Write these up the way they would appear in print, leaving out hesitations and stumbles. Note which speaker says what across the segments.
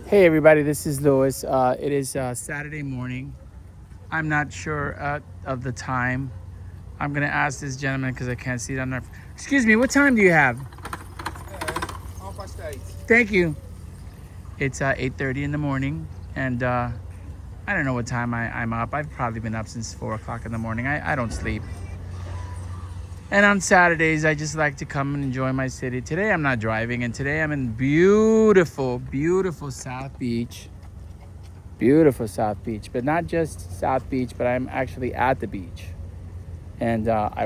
Speaker 1: Hey everybody, this is Louis. It is Saturday morning. I'm not sure of the time. I'm gonna ask this gentleman because I can't see it on there. Excuse me, what time do you have?
Speaker 2: 8:30.
Speaker 1: Thank you. It's 8:30 in the morning, and I don't know what time I'm up. I've probably been up since 4 o'clock in the morning. I don't sleep. And on Saturdays, I just like to come and enjoy my city. Today I'm not driving, and today I'm in beautiful, beautiful South Beach. Beautiful South Beach, but not just South Beach, but I'm actually at the beach. And I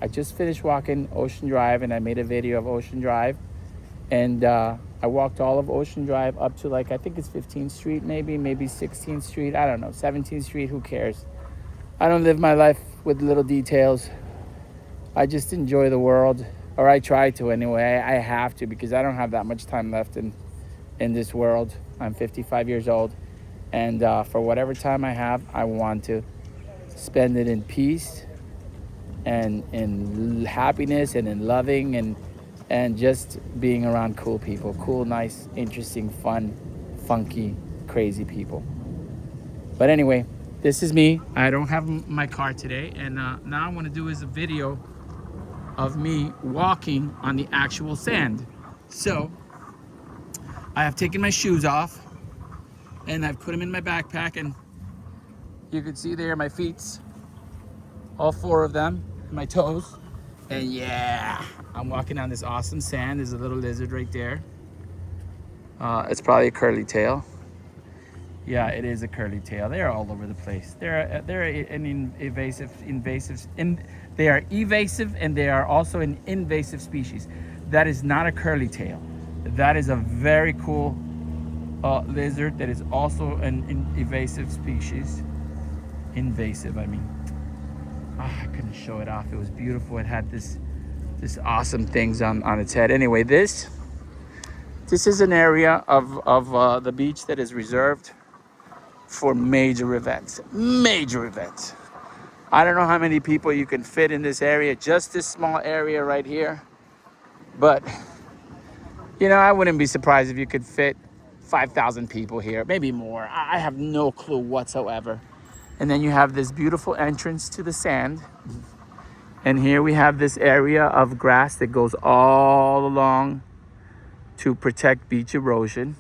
Speaker 1: just finished walking Ocean Drive, and I made a video of Ocean Drive. And I walked all of Ocean Drive up to, like, I think it's 15th Street, maybe 16th Street. I don't know, 17th Street, who cares? I don't live my life with little details. I just enjoy the world, or I try to anyway. I have to, because I don't have that much time left in this world. I'm 55 years old. And for whatever time I have, I want to spend it in peace and in happiness and in loving and just being around cool people, cool, nice, interesting, fun, funky, crazy people. But anyway, this is me. I don't have my car today, and now I want to do is a video of me walking on the actual sand. So I have taken my shoes off and I've put them in my backpack, and you can see there my feet, all four of them, my toes. And yeah, I'm walking on this awesome sand. There's a little lizard right there. It's probably a curly tail. Yeah, it is a curly tail. They're all over the place. They're an they are evasive, and they are also an invasive species. That is not a curly tail. That is a very cool lizard that is also an evasive species. Invasive, I mean. I couldn't show it off. It was beautiful. It had this awesome things on its head. Anyway, this is an area of the beach that is reserved for major events. Major events. I don't know how many people you can fit in this area, just this small area right here. But I wouldn't be surprised if you could fit 5,000 people here, maybe more. I have no clue whatsoever. And then you have this beautiful entrance to the sand. And here we have this area of grass that goes all along to protect beach erosion.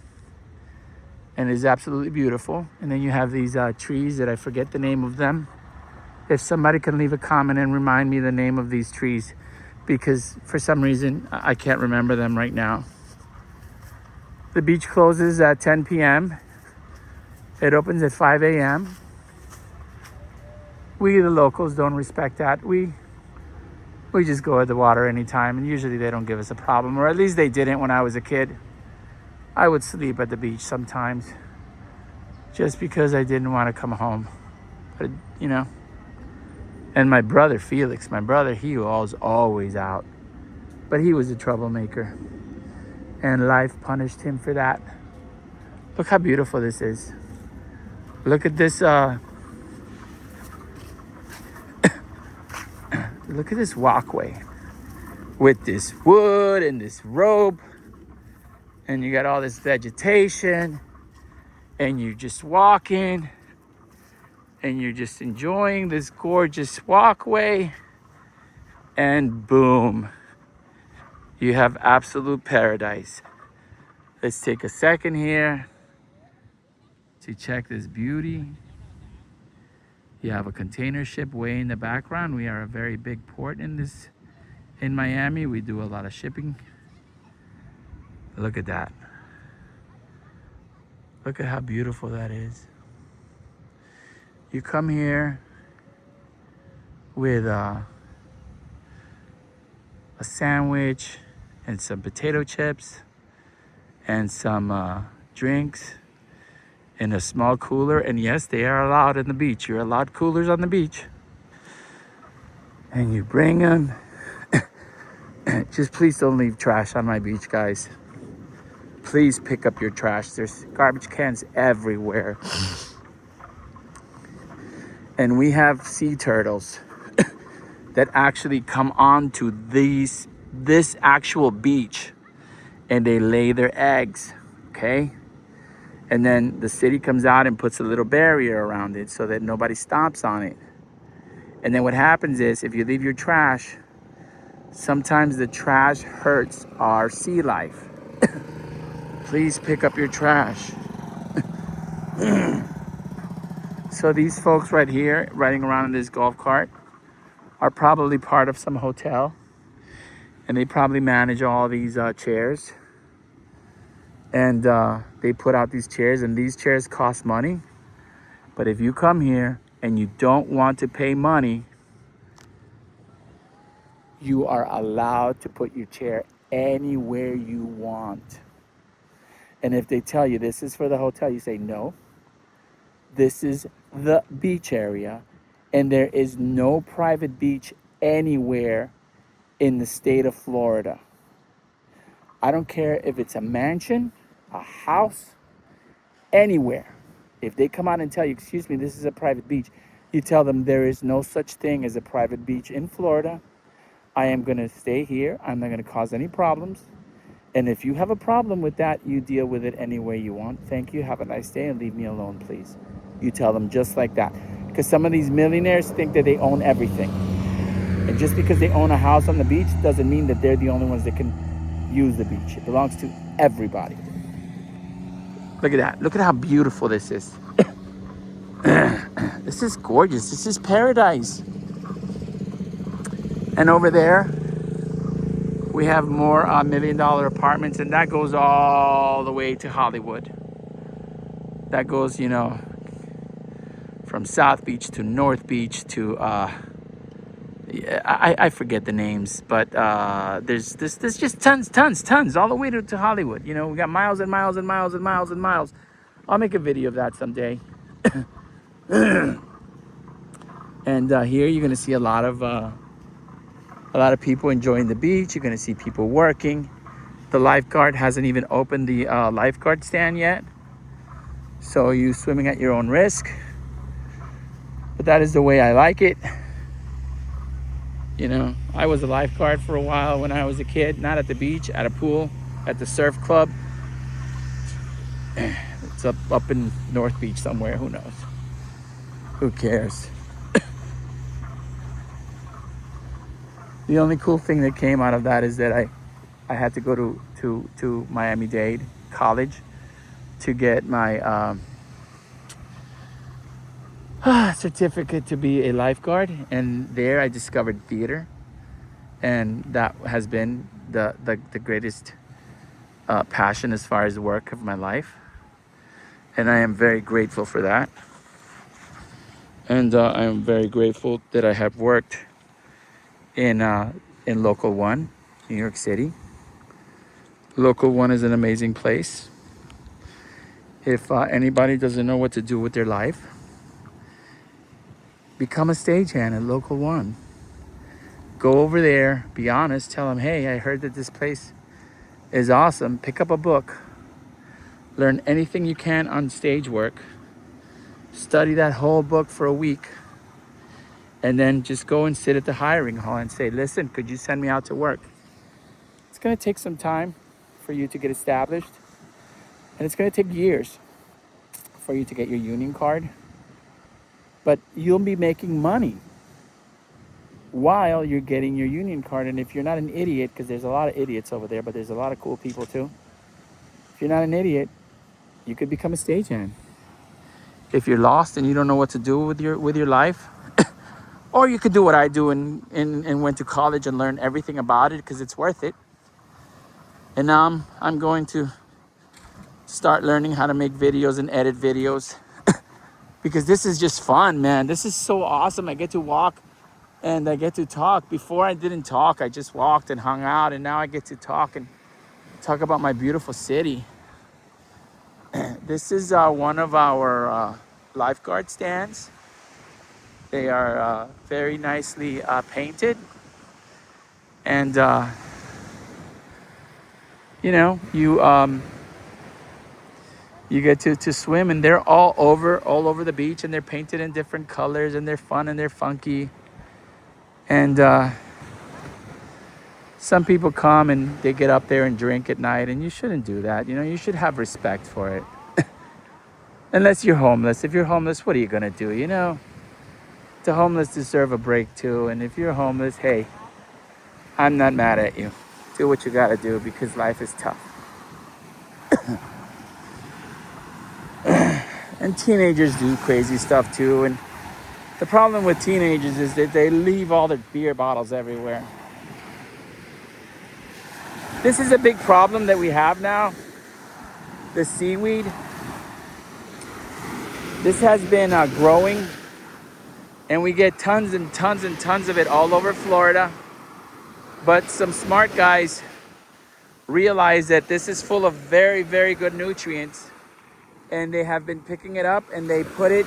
Speaker 1: And is absolutely beautiful. And then you have these trees that I forget the name of them. If somebody can leave a comment and remind me the name of these trees, because for some reason I can't remember them right now. The beach closes at 10 p.m. It opens at 5 a.m. We, the locals, don't respect that. We just go at the water anytime, and usually they don't give us a problem, or at least they didn't when I was a kid. I would sleep at the beach sometimes just because I didn't want to come home. But, and my brother, Felix, he was always out. But he was a troublemaker, and life punished him for that. Look how beautiful this is. Look at this, look at this walkway with this wood and this rope, and you got all this vegetation, and you're just walking, and you're just enjoying this gorgeous walkway, and boom, you have absolute paradise. Let's take a second here to check this beauty. You have a container ship way in the background. We are a very big port in Miami. We do a lot of shipping. Look at that. Look at how beautiful that is. You come here with a sandwich and some potato chips and some drinks in a small cooler. And yes, they are allowed in the beach. You're allowed coolers on the beach. And you bring them. Just please don't leave trash on my beach, guys. Please pick up your trash. There's garbage cans everywhere. And we have sea turtles that actually come onto this actual beach, and they lay their eggs, okay? And then the city comes out and puts a little barrier around it so that nobody stomps on it. And then what happens is, if you leave your trash, sometimes the trash hurts our sea life. Please pick up your trash. So these folks right here riding around in this golf cart are probably part of some hotel, and they probably manage all these chairs. And they put out these chairs, and these chairs cost money. But if you come here and you don't want to pay money, you are allowed to put your chair anywhere you want. And if they tell you this is for the hotel, you say, no, this is the beach area. And there is no private beach anywhere in the state of Florida. I don't care if it's a mansion, a house, anywhere. If they come out and tell you, excuse me, this is a private beach, you tell them there is no such thing as a private beach in Florida. I am going to stay here. I'm not going to cause any problems. And if you have a problem with that, you deal with it any way you want. Thank you. Have a nice day and leave me alone, please. You tell them just like that. Because some of these millionaires think that they own everything. And just because they own a house on the beach doesn't mean that they're the only ones that can use the beach. It belongs to everybody. Look at that. Look at how beautiful this is. This is gorgeous. This is paradise. And over there, we have more $1 million apartments, and that goes all the way to Hollywood. That goes, you know, from South Beach to North Beach to I forget the names, but there's just tons all the way to Hollywood. You know, we got miles and miles and miles and miles and miles. I'll make a video of that someday. And here you're gonna see a lot of people enjoying the beach. You're gonna see people working. The lifeguard hasn't even opened the lifeguard stand yet, so you swimming at your own risk. But that is the way I like it. You know, I was a lifeguard for a while when I was a kid, not at the beach, at a pool, at the surf club. It's up in North Beach somewhere, who knows? Who cares? The only cool thing that came out of that is that I had to go to Miami-Dade College to get my certificate to be a lifeguard, and there I discovered theater, and that has been the greatest passion as far as the work of my life, and I am very grateful for that. And I am very grateful that I have worked in Local One, New York City. Local One is an amazing place. If anybody doesn't know what to do with their life, become a stagehand at Local One. Go over there, be honest, tell them, hey, I heard that this place is awesome. Pick up a book, learn anything you can on stage work, study that whole book for a week, and then just go and sit at the hiring hall and say, listen, could you send me out to work? It's gonna take some time for you to get established, and it's gonna take years for you to get your union card. But you'll be making money while you're getting your union card. And if you're not an idiot, because there's a lot of idiots over there, but there's a lot of cool people too. If you're not an idiot, you could become a stagehand. If you're lost and you don't know what to do with your life, or you could do what I do and went to college and learned everything about it because it's worth it. And now I'm going to start learning how to make videos and edit videos. Because this is just fun, man. This is so awesome. I get to walk and I get to talk. Before I didn't talk, I just walked and hung out. And now I get to talk and talk about my beautiful city. This is one of our lifeguard stands. They are very nicely painted. And, you know, you get to swim, and they're all over the beach, and they're painted in different colors, and they're fun and they're funky. And some people come and they get up there and drink at night, and you shouldn't do that. You know, you should have respect for it. Unless you're homeless. If you're homeless, what are you gonna do? You know, the homeless deserve a break too. And if you're homeless, hey, I'm not mad at you. Do what you gotta do because life is tough. And teenagers do crazy stuff too. And the problem with teenagers is that they leave all their beer bottles everywhere. This is a big problem that we have now. The seaweed. This has been growing, and we get tons and tons and tons of it all over Florida. But some smart guys realize that this is full of very, very good nutrients, and they have been picking it up and they put it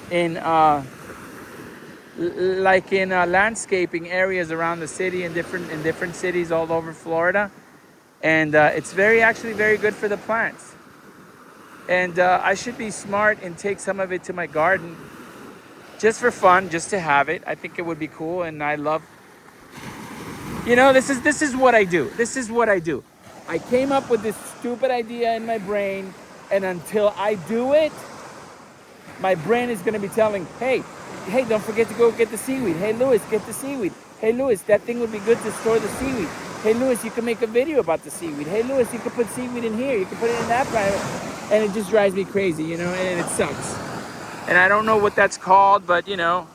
Speaker 1: in landscaping areas around the city in different cities all over Florida, and it's actually very good for the plants. And I should be smart and take some of it to my garden just for fun, just to have it. I think it would be cool, and I love. You know, this is what I do. This is what I do. I came up with this stupid idea in my brain, and until I do it, my brain is going to be telling, hey, don't forget to go get the seaweed. Hey, Lewis, get the seaweed. Hey, Lewis, that thing would be good to store the seaweed. Hey, Lewis, you can make a video about the seaweed. Hey, Lewis, you can put seaweed in here. You can put it in that private. And it just drives me crazy, you know, and it sucks. And I don't know what that's called, but, you know,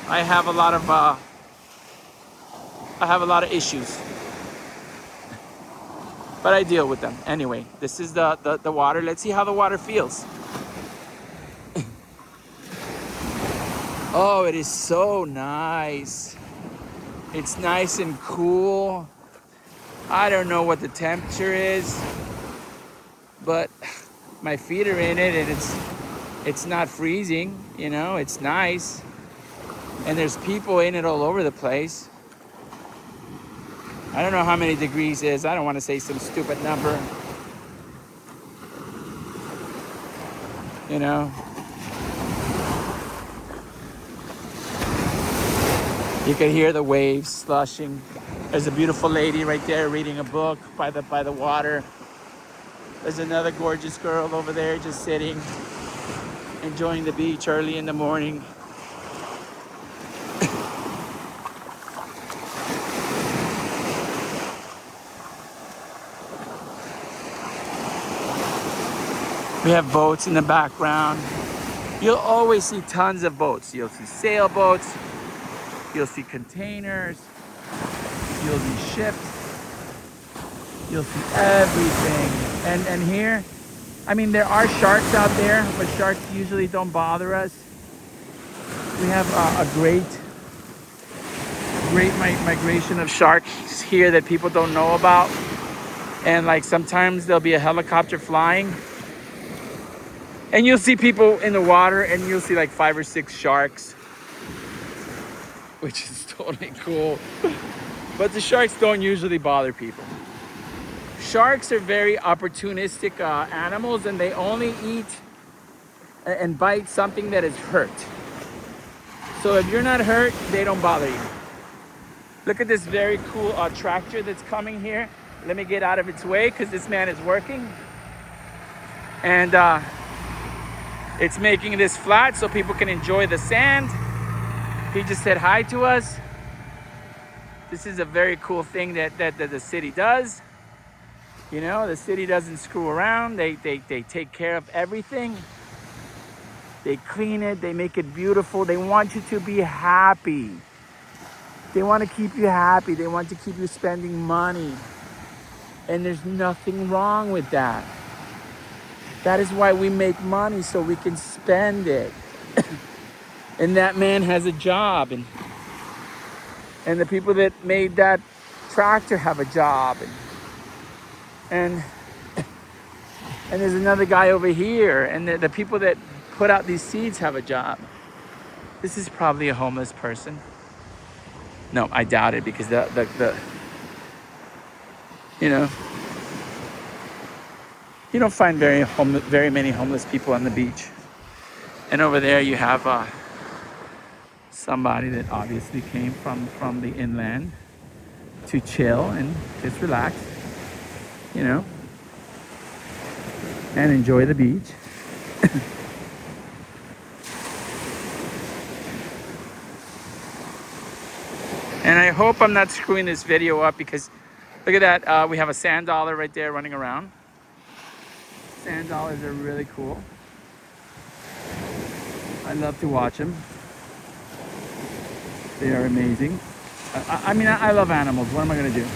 Speaker 1: I have a lot of issues. But I deal with them. Anyway, this is the water. Let's see how the water feels. Oh, it is so nice. It's nice and cool. I don't know what the temperature is, but my feet are in it, and it's not freezing, you know, it's nice. And there's people in it all over the place. I don't know how many degrees is. I don't want to say some stupid number. You know. You can hear the waves slushing. There's a beautiful lady right there reading a book by the water. There's another gorgeous girl over there just sitting, enjoying the beach early in the morning. We have boats in the background. You'll always see tons of boats. You'll see sailboats. You'll see containers. You'll see ships. You'll see everything. And here, I mean, there are sharks out there, but sharks usually don't bother us. We have a great migration of sharks here that people don't know about. And like sometimes there'll be a helicopter flying, and you'll see people in the water, and you'll see like 5 or 6 sharks, which is totally cool. But the sharks don't usually bother people. Sharks are very opportunistic animals, and they only eat and bite something that is hurt. So if you're not hurt, they don't bother you. Look at this very cool tractor that's coming here. Let me get out of its way because this man is working. And it's making this flat so people can enjoy the sand. He just said hi to us. This is a very cool thing that the city does. You know, the city doesn't screw around. They take care of everything. They clean it. They make it beautiful. They want you to be happy. They want to keep you happy. They want to keep you spending money. And there's nothing wrong with that. That is why we make money, so we can spend it. And that man has a job. And the people that made that tractor have a job. And there's another guy over here. And the people that put out these seeds have a job. This is probably a homeless person. No, I doubt it, because the you know, you don't find very many homeless people on the beach. And over there you have somebody that obviously came from the inland to chill and just relax, you know. and enjoy the beach. And I hope I'm not screwing this video up because look at that. We have a sand dollar right there running around. Sand dollars are really cool. I love to watch them. They are amazing. I mean, I love animals. What am I going to do?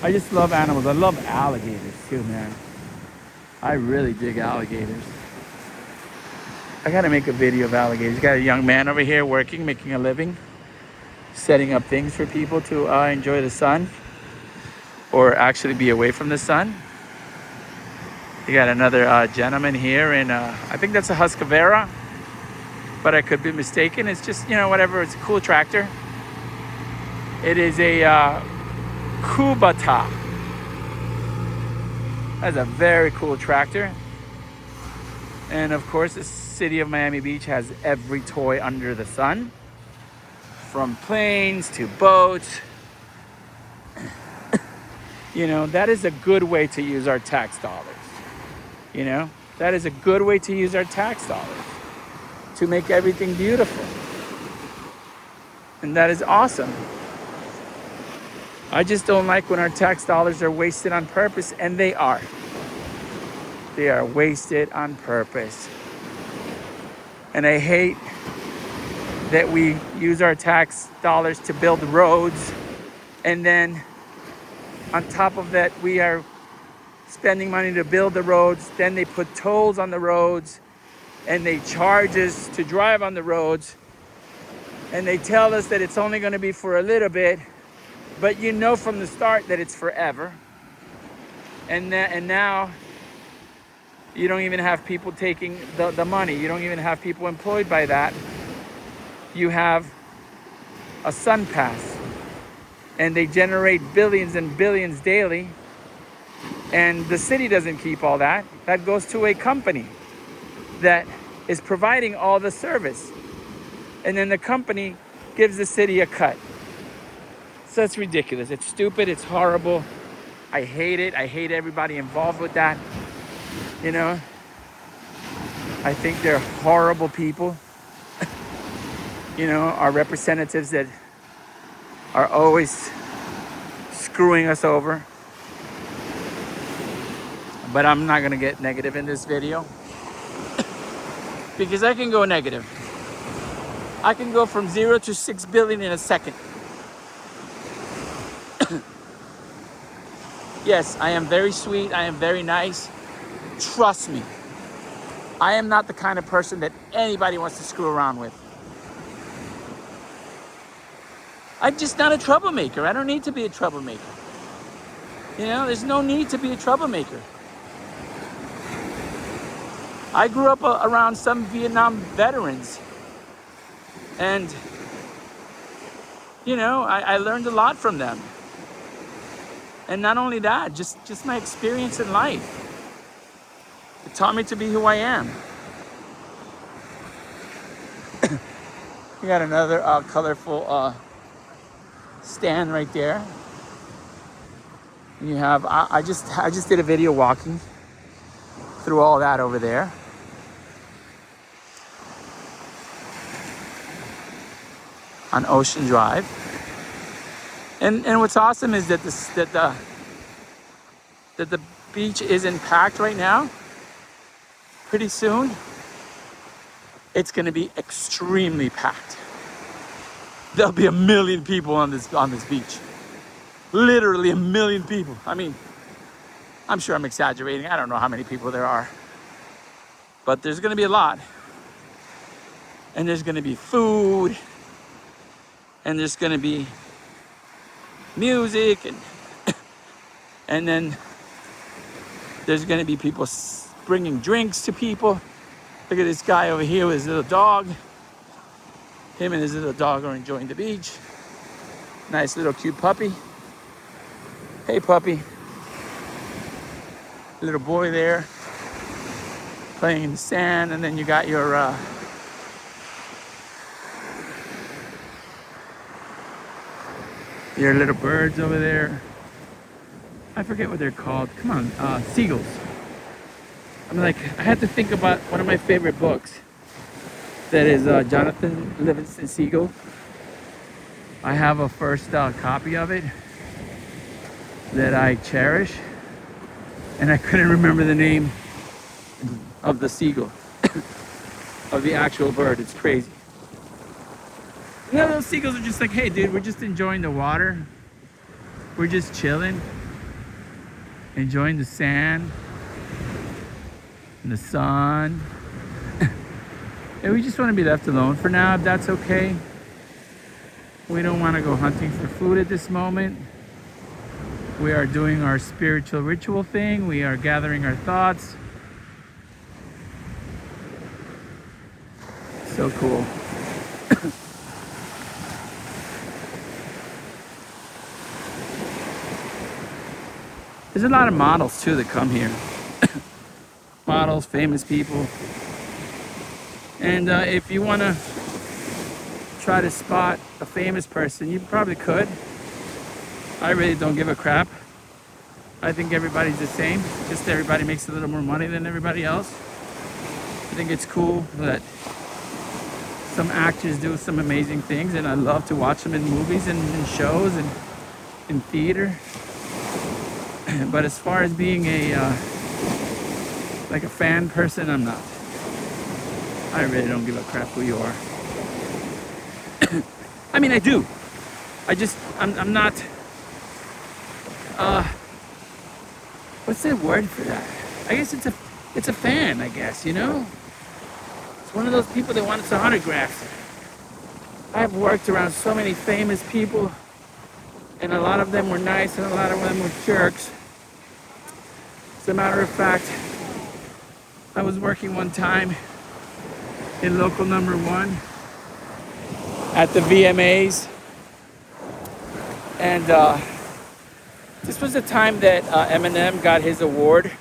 Speaker 1: I just love animals. I love alligators too, man. I really dig alligators. I got to make a video of alligators. Got a young man over here working, making a living, setting up things for people to enjoy the sun or actually be away from the sun. You got another gentleman here in, I think that's a Husqvarna, but I could be mistaken. It's just, you know, whatever. It's a cool tractor. It is a Kubota. That's a very cool tractor. And of course, the city of Miami Beach has every toy under the sun, from planes to boats. You know, that is a good way to use our tax dollars. You know, that is a good way to use our tax dollars to make everything beautiful. And that is awesome. I just don't like when our tax dollars are wasted on purpose, and they are. They are wasted on purpose. And I hate that we use our tax dollars to build roads, and then on top of that, we are spending money to build the roads. Then they put tolls on the roads, and they charge us to drive on the roads, and they tell us that it's only going to be for a little bit, but you know from the start that it's forever. And now you don't even have people taking the money. You don't even have people employed by that. You have a sun pass, and they generate billions and billions daily, and the city doesn't keep all that. That goes to a company that is providing all the service, and then the company gives the city a cut. So it's ridiculous. It's stupid. It's horrible. I hate it. I hate everybody involved with that. You know, I think they're horrible people. You know, our representatives that are always screwing us over. But I'm not going to get negative in this video because I can go negative. I can go from 0 to 6 billion in a second. Yes, I am very sweet. I am very nice. Trust me. I am not the kind of person that anybody wants to screw around with. I'm just not a troublemaker. I don't need to be a troublemaker. You know, there's no need to be a troublemaker. I grew up around some Vietnam veterans. And, you know, I learned a lot from them. And not only that, just my experience in life. It taught me to be who I am. You got another colorful stand right there. And you have, I just did a video walking through all that over there. On Ocean Drive. And what's awesome is that the beach isn't packed right now. Pretty soon, it's going to be extremely packed. There'll be 1 million people on this beach. Literally 1 million people. I mean, I'm sure I'm exaggerating. I don't know how many people there are, but there's going to be a lot. And there's going to be food, and there's going to be music, and then there's going to be people bringing drinks to people. Look at this guy over here with his little dog. Him and his little dog are enjoying the beach. Nice little cute puppy. Hey puppy. Little boy there playing in the sand, and then you got your little birds over there. I forget what they're called. Come on, seagulls. I'm like, I had to think about one of my favorite books. That is Jonathan Livingston Seagull. I have a first copy of it that I cherish, and I couldn't remember the name of the seagull, of the actual bird. It's crazy. You know, those seagulls are just like, hey, dude, we're just enjoying the water. We're just chilling, enjoying the sand and the sun. And we just want to be left alone for now, if that's okay. We don't want to go hunting for food at this moment. We are doing our spiritual ritual thing. We are gathering our thoughts. So cool. There's a lot of models too that come here. Models, famous people. And if you want to try to spot a famous person, you probably could. I really don't give a crap. I think everybody's the same. Just everybody makes a little more money than everybody else. I think it's cool that some actors do some amazing things, and I love to watch them in movies and in shows and in theater. But as far as being a like a fan person, I'm not. I really don't give a crap who you are. I mean, I do. I'm not. What's the word for that? I guess it's a fan. I guess, you know. It's one of those people that wants autographs. I've worked around so many famous people, and a lot of them were nice, and a lot of them were jerks. As a matter of fact, I was working one time in local number 1 at the VMAs, and this was the time that Eminem got his award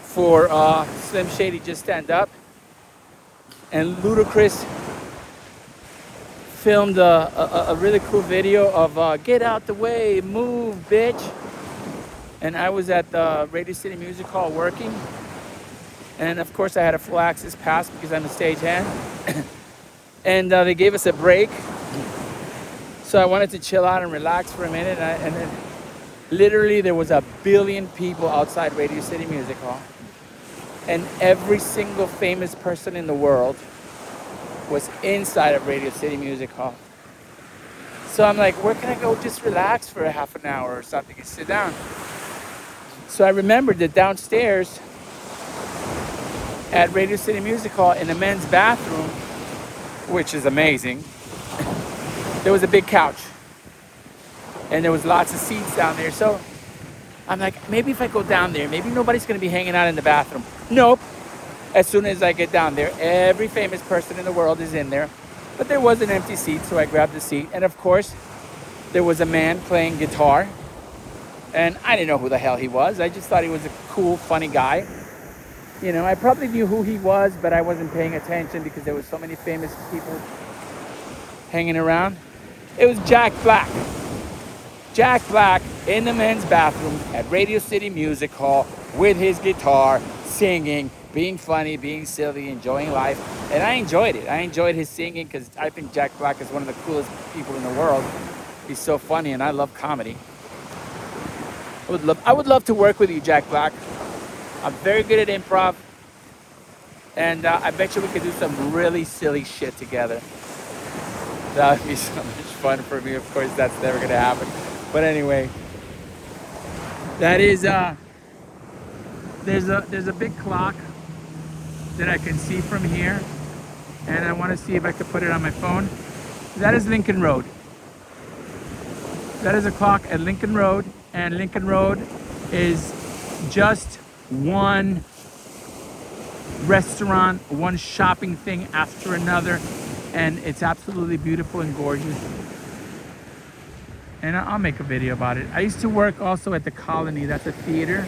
Speaker 1: for Slim Shady Just Stand Up, and Ludacris filmed a really cool video of Get Out the Way, Move, Bitch. And I was at the Radio City Music Hall working, and of course I had a full access pass because I'm a stagehand. And they gave us a break, so I wanted to chill out and relax for a minute, and then literally there was 1 billion people outside Radio City Music Hall, and every single famous person in the world was inside of Radio City Music Hall. So I'm like, where can I go just relax for a half an hour or something and sit down? So I remembered that downstairs at Radio City Music Hall in the men's bathroom, which is amazing, there was a big couch. And there was lots of seats down there. So I'm like, maybe if I go down there, maybe nobody's going to be hanging out in the bathroom. Nope. As soon as I get down there, every famous person in the world is in there. But there was an empty seat, so I grabbed the seat. And of course, there was a man playing guitar. And I didn't know who the hell he was. I just thought he was a cool, funny guy. You know, I probably knew who he was, but I wasn't paying attention because there was so many famous people hanging around. It was Jack Black. Jack Black in the men's bathroom at Radio City Music Hall with his guitar, singing, being funny, being silly, enjoying life. And I enjoyed it. I enjoyed his singing because I think Jack Black is one of the coolest people in the world. He's so funny, and I love comedy. I would love to work with you, Jack Black. I'm very good at improv, and I bet you we could do some really silly shit together. That would be so much fun for me. Of course, that's never gonna happen. But anyway, that is there's a big clock that I can see from here, and I want to see if I could put it on my phone. That is Lincoln Road. That is a clock at Lincoln Road, and Lincoln Road is just one restaurant, one shopping thing after another, and it's absolutely beautiful and gorgeous. And I'll make a video about it. I used to work also at the Colony. That's a theater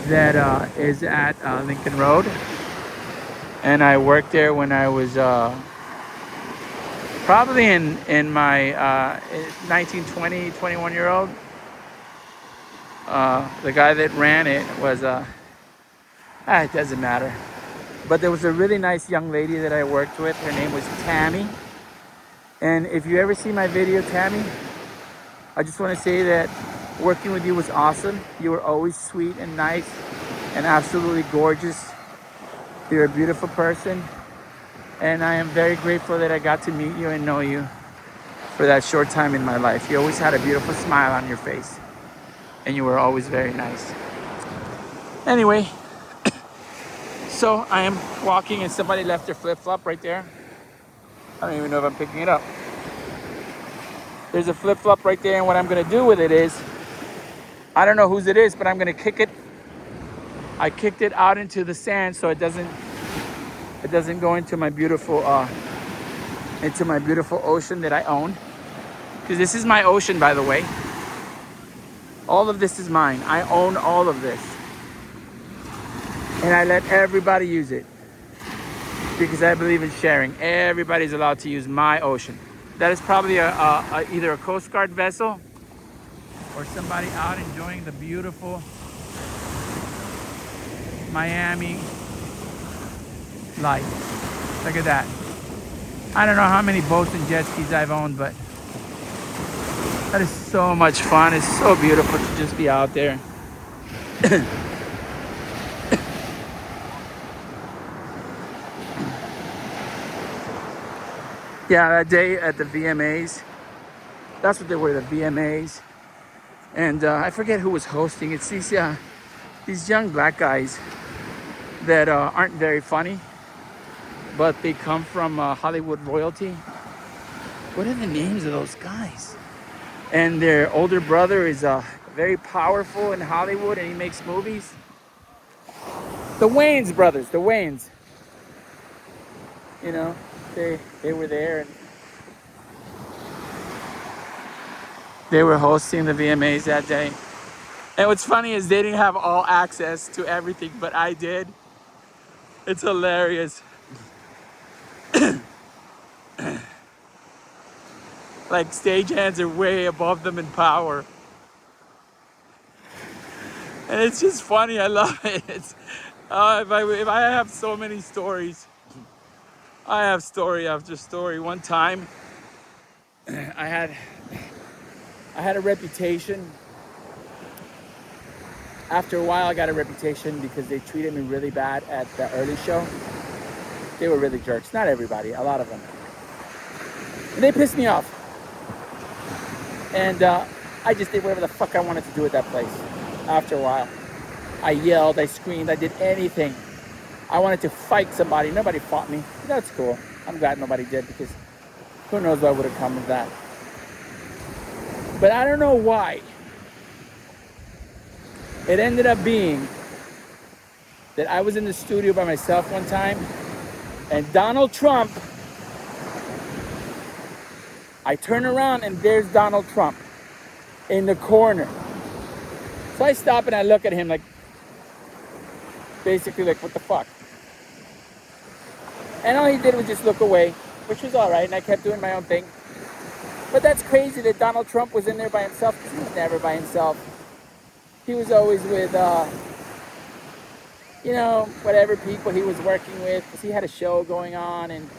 Speaker 1: that is at Lincoln Road, and I worked there when I was probably in my 19, 20, 21-year-old The guy that ran it was, it doesn't matter. But there was a really nice young lady that I worked with. Her name was Tammy. And if you ever see my video, Tammy, I just want to say that working with you was awesome. You were always sweet and nice and absolutely gorgeous. You're a beautiful person. And I am very grateful that I got to meet you and know you for that short time in my life. You always had a beautiful smile on your face. And you were always very nice. Anyway, so I am walking and somebody left their flip-flop right there. I don't even know if I'm picking it up. There's a flip-flop right there, and what I'm gonna do with it is, I don't know whose it is, but I'm gonna kick it. I kicked it out into the sand so it doesn't go into my beautiful ocean that I own. Because this is my ocean, by the way. All of this is mine. I own all of this. And I let everybody use it. Because I believe in sharing. Everybody's allowed to use my ocean. That is probably either a Coast Guard vessel or somebody out enjoying the beautiful Miami life. Look at that. I don't know how many boats and jet skis I've owned, but that is so much fun. It's so beautiful to just be out there. Yeah, that day at the VMAs, that's what they were, the VMAs. And I forget who was hosting. It's these young black guys that aren't very funny, but they come from Hollywood royalty. What are the names of those guys? And their older brother is very powerful in Hollywood and he makes movies. The Wayans brothers, the Wayans. You know, they were there and they were hosting the VMAs that day. And what's funny is they didn't have all access to everything, but I did. It's hilarious. Like stagehands are way above them in power. And it's just funny, I love it. It's, if I have so many stories. I have story after story. One time, I had a reputation. After a while, I got a reputation because they treated me really bad at the early show. They were really jerks. Not everybody, a lot of them. And they pissed me off. And I just did whatever the fuck I wanted to do at that place. After a while, I yelled, I screamed, I did anything. I wanted to fight somebody. Nobody fought me. That's cool. I'm glad nobody did because who knows what would have come of that. But I don't know why. It ended up being that I was in the studio by myself one time and Donald Trump, I turn around and there's Donald Trump in the corner. So I stop and I look at him like, basically like, what the fuck? And all he did was just look away, which was all right, and I kept doing my own thing. But that's crazy that Donald Trump was in there by himself, because he was never by himself. He was always with, you know, whatever people he was working with, because he had a show going on, and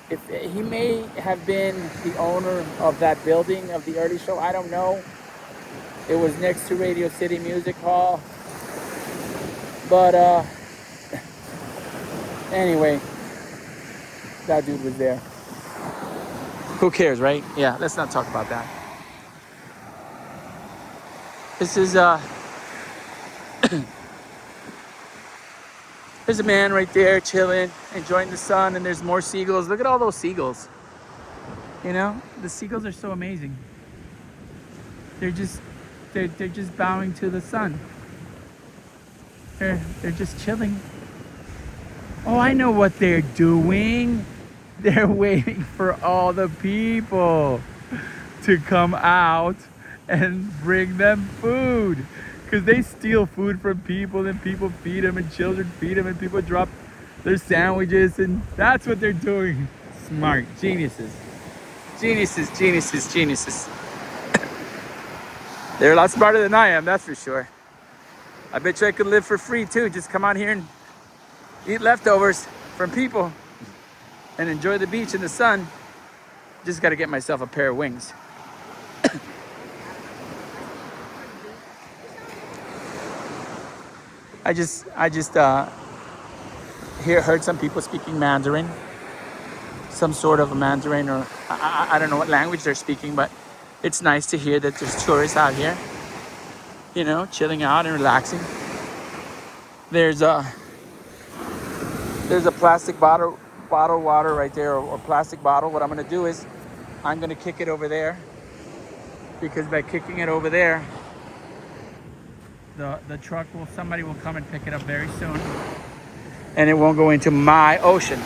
Speaker 1: if he may have been the owner of that building of the early show, I don't know. It was next to Radio City Music Hall. But, anyway, that dude was there. Who cares, right? Yeah, let's not talk about that. This is, there's a man right there chilling, enjoying the sun, and there's more seagulls. Look at all those seagulls. You know, the seagulls are so amazing. They're just bowing to the sun. They're just chilling. Oh, I know what they're doing. They're waiting for all the people to come out and bring them food. Because they steal food from people and people feed them and children feed them and people drop their sandwiches and that's what they're doing. Smart. Geniuses. Geniuses, geniuses, geniuses. They're a lot smarter than I am, that's for sure. I bet you I could live for free too. Just come out here and eat leftovers from people and enjoy the beach and the sun. Just got to get myself a pair of wings. I just heard some people speaking Mandarin, some sort of a Mandarin, or I don't know what language they're speaking, but it's nice to hear that there's tourists out here, you know, chilling out and relaxing. There's a plastic bottle water right there, or plastic bottle. What I'm gonna do is I'm gonna kick it over there, because by kicking it over there, the truck somebody will come and pick it up very soon, and it won't go into my ocean.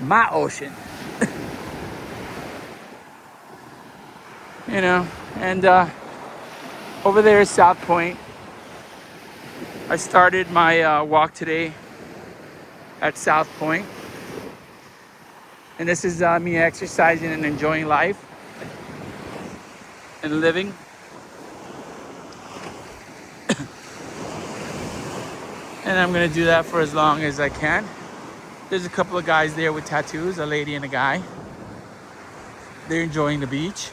Speaker 1: My ocean. You know, and over there is South Point. I started my walk today at South Point, and this is me exercising and enjoying life and living. And I'm gonna do that for as long as I can. There's a couple of guys there with tattoos, a lady and a guy. They're enjoying the beach.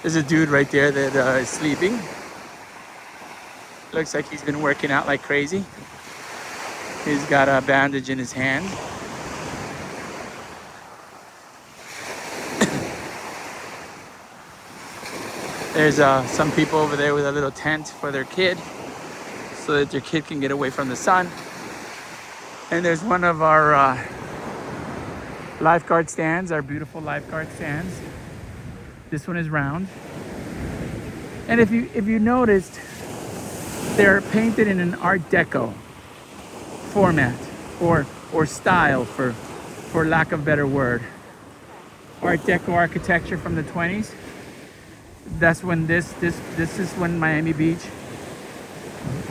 Speaker 1: There's a dude right there that is sleeping. Looks like he's been working out like crazy. He's got a bandage in his hand. There's some people over there with a little tent for their kid, so that their kid can get away from the sun. And there's one of our lifeguard stands, our beautiful lifeguard stands. This one is round. And if you noticed, they're painted in an Art Deco format or style, for lack of a better word. Art Deco architecture from the 20s. That's when this is when Miami Beach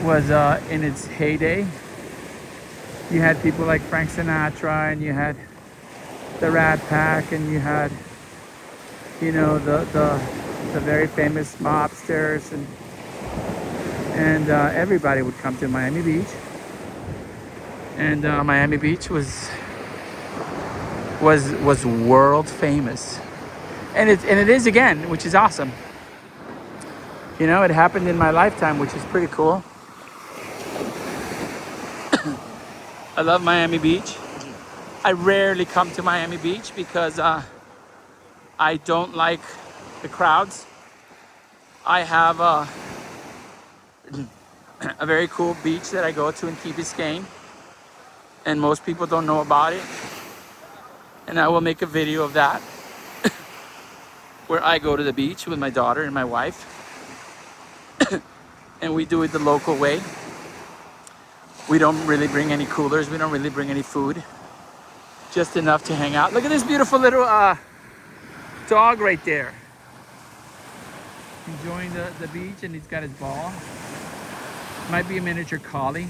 Speaker 1: was in its heyday. You had people like Frank Sinatra, and you had the Rat Pack, and you had, you know, the very famous mobsters, and everybody would come to Miami Beach. And Miami Beach was world famous, and it is again, which is awesome. You know, it happened in my lifetime, which is pretty cool. I love Miami Beach. I rarely come to Miami Beach because I don't like the crowds. I have a very cool beach that I go to in Key Biscayne, and most people don't know about it. And I will make a video of that, where I go to the beach with my daughter and my wife, and we do it the local way. We don't really bring any coolers. We don't really bring any food. Just enough to hang out. Look at this beautiful little dog right there. Enjoying the beach, and he's got his ball. Might be a miniature collie.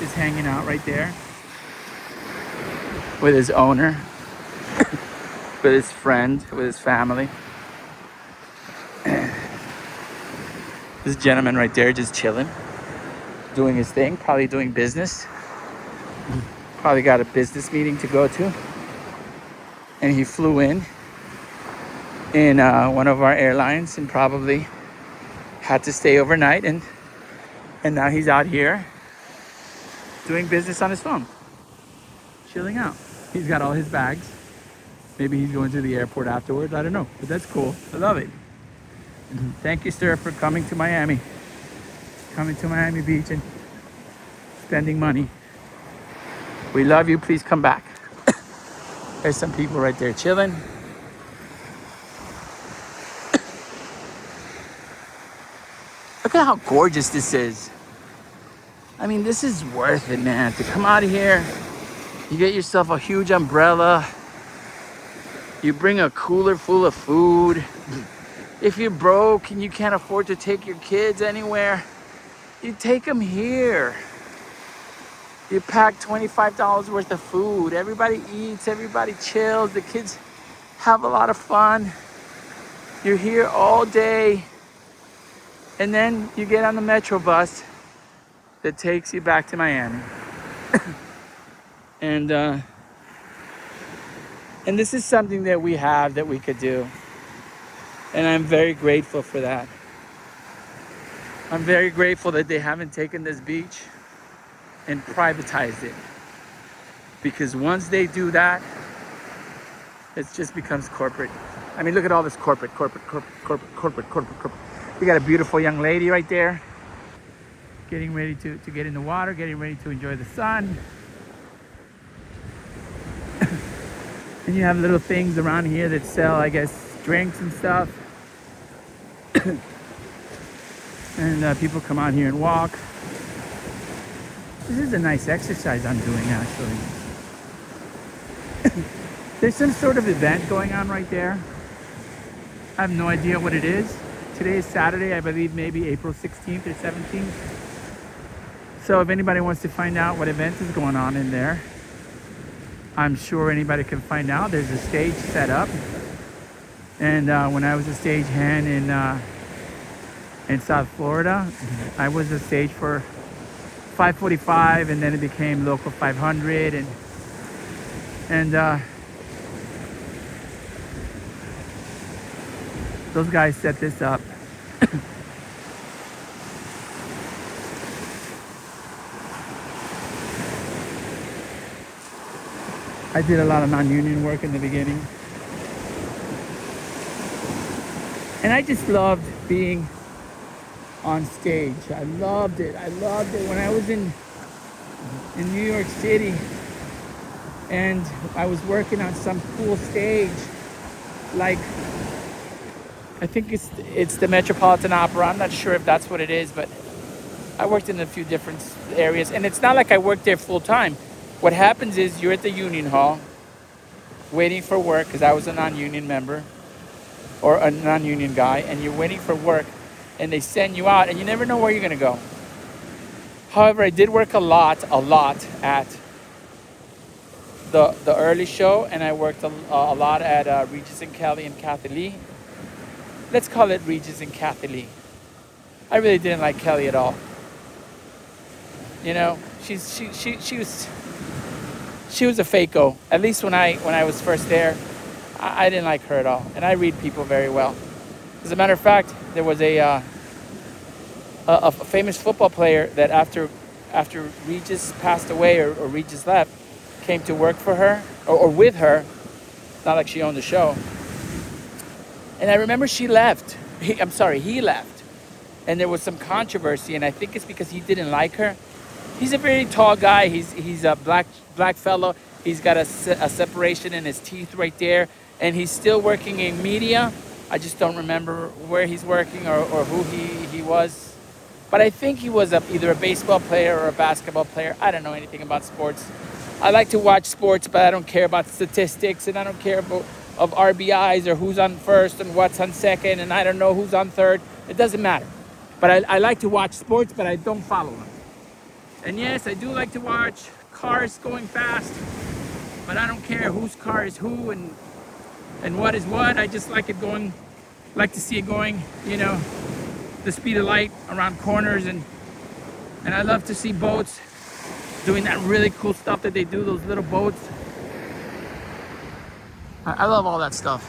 Speaker 1: Just hanging out right there with his owner, with his friend, with his family. This gentleman right there just chilling, doing his thing, probably doing business. Probably got a business meeting to go to. And he flew in one of our airlines, and probably had to stay overnight, and now he's out here doing business on his phone, chilling out. He's got all his bags. Maybe he's going to the airport afterwards. I don't know, but that's cool. I love it. Thank you, sir, for coming to Miami Beach and spending money. We love you. Please come back. There's some people right there chilling. Look at how gorgeous this is. I mean, this is worth it, man. To come out here, you get yourself a huge umbrella. You bring a cooler full of food. If you're broke and you can't afford to take your kids anywhere, you take them here. You pack $25 worth of food. Everybody eats, everybody chills. The kids have a lot of fun. You're here all day, and then you get on the Metro bus that takes you back to Miami. And this is something that we have that we could do. And I'm very grateful for that. I'm very grateful that they haven't taken this beach and privatized it. Because once they do that, it just becomes corporate. I mean, look at all this corporate. You got a beautiful young lady right there, getting ready to get in the water, getting ready to enjoy the sun. And you have little things around here that sell, I guess, drinks and stuff. And people come out here and walk. This is a nice exercise I'm doing, actually. There's some sort of event going on right there. I have no idea what it is. Today is Saturday, I believe maybe April 16th or 17th. So if anybody wants to find out what event is going on in there, I'm sure anybody can find out. There's a stage set up. And when I was a stagehand in South Florida, I was a stage for 545, and then it became Local 500, and those guys set this up. I did a lot of non-union work in the beginning, and I just loved being on stage. I loved it. When I was in New York City and I was working on some cool stage, like I think it's the Metropolitan Opera. I'm not sure if that's what it is, but I worked in a few different areas, and it's not like I worked there full time. What happens is you're at the Union Hall waiting for work, because I was a non-union member or a non-union guy, and you're waiting for work, and they send you out, and you never know where you're going to go. However, I did work a lot at the early show, and I worked a lot at Regis and Kelly and Kathy Lee. Let's call it Regis and Kathy Lee. I really didn't like Kelly at all. You know, she was a fake-o. At least when I was first there, I didn't like her at all. And I read people very well. As a matter of fact, there was a famous football player that after Regis passed away or Regis left, came to work for her or with her. Not like she owned the show. And I remember she left. He left. And there was some controversy, and I think it's because he didn't like her. He's a very tall guy. He's a black fellow. He's got a separation in his teeth right there, and he's still working in media. I just don't remember where he's working or who he was. But I think he was either a baseball player or a basketball player. I don't know anything about sports. I like to watch sports, but I don't care about statistics, and I don't care about of RBIs or who's on first and what's on second, and I don't know who's on third. It doesn't matter. But I like to watch sports, but I don't follow them. And yes, I do like to watch cars going fast, but I don't care whose car is who and what is what. I just like to see it going, you know, the speed of light around corners, and I love to see boats doing that really cool stuff that they do, those little boats. I love all that stuff.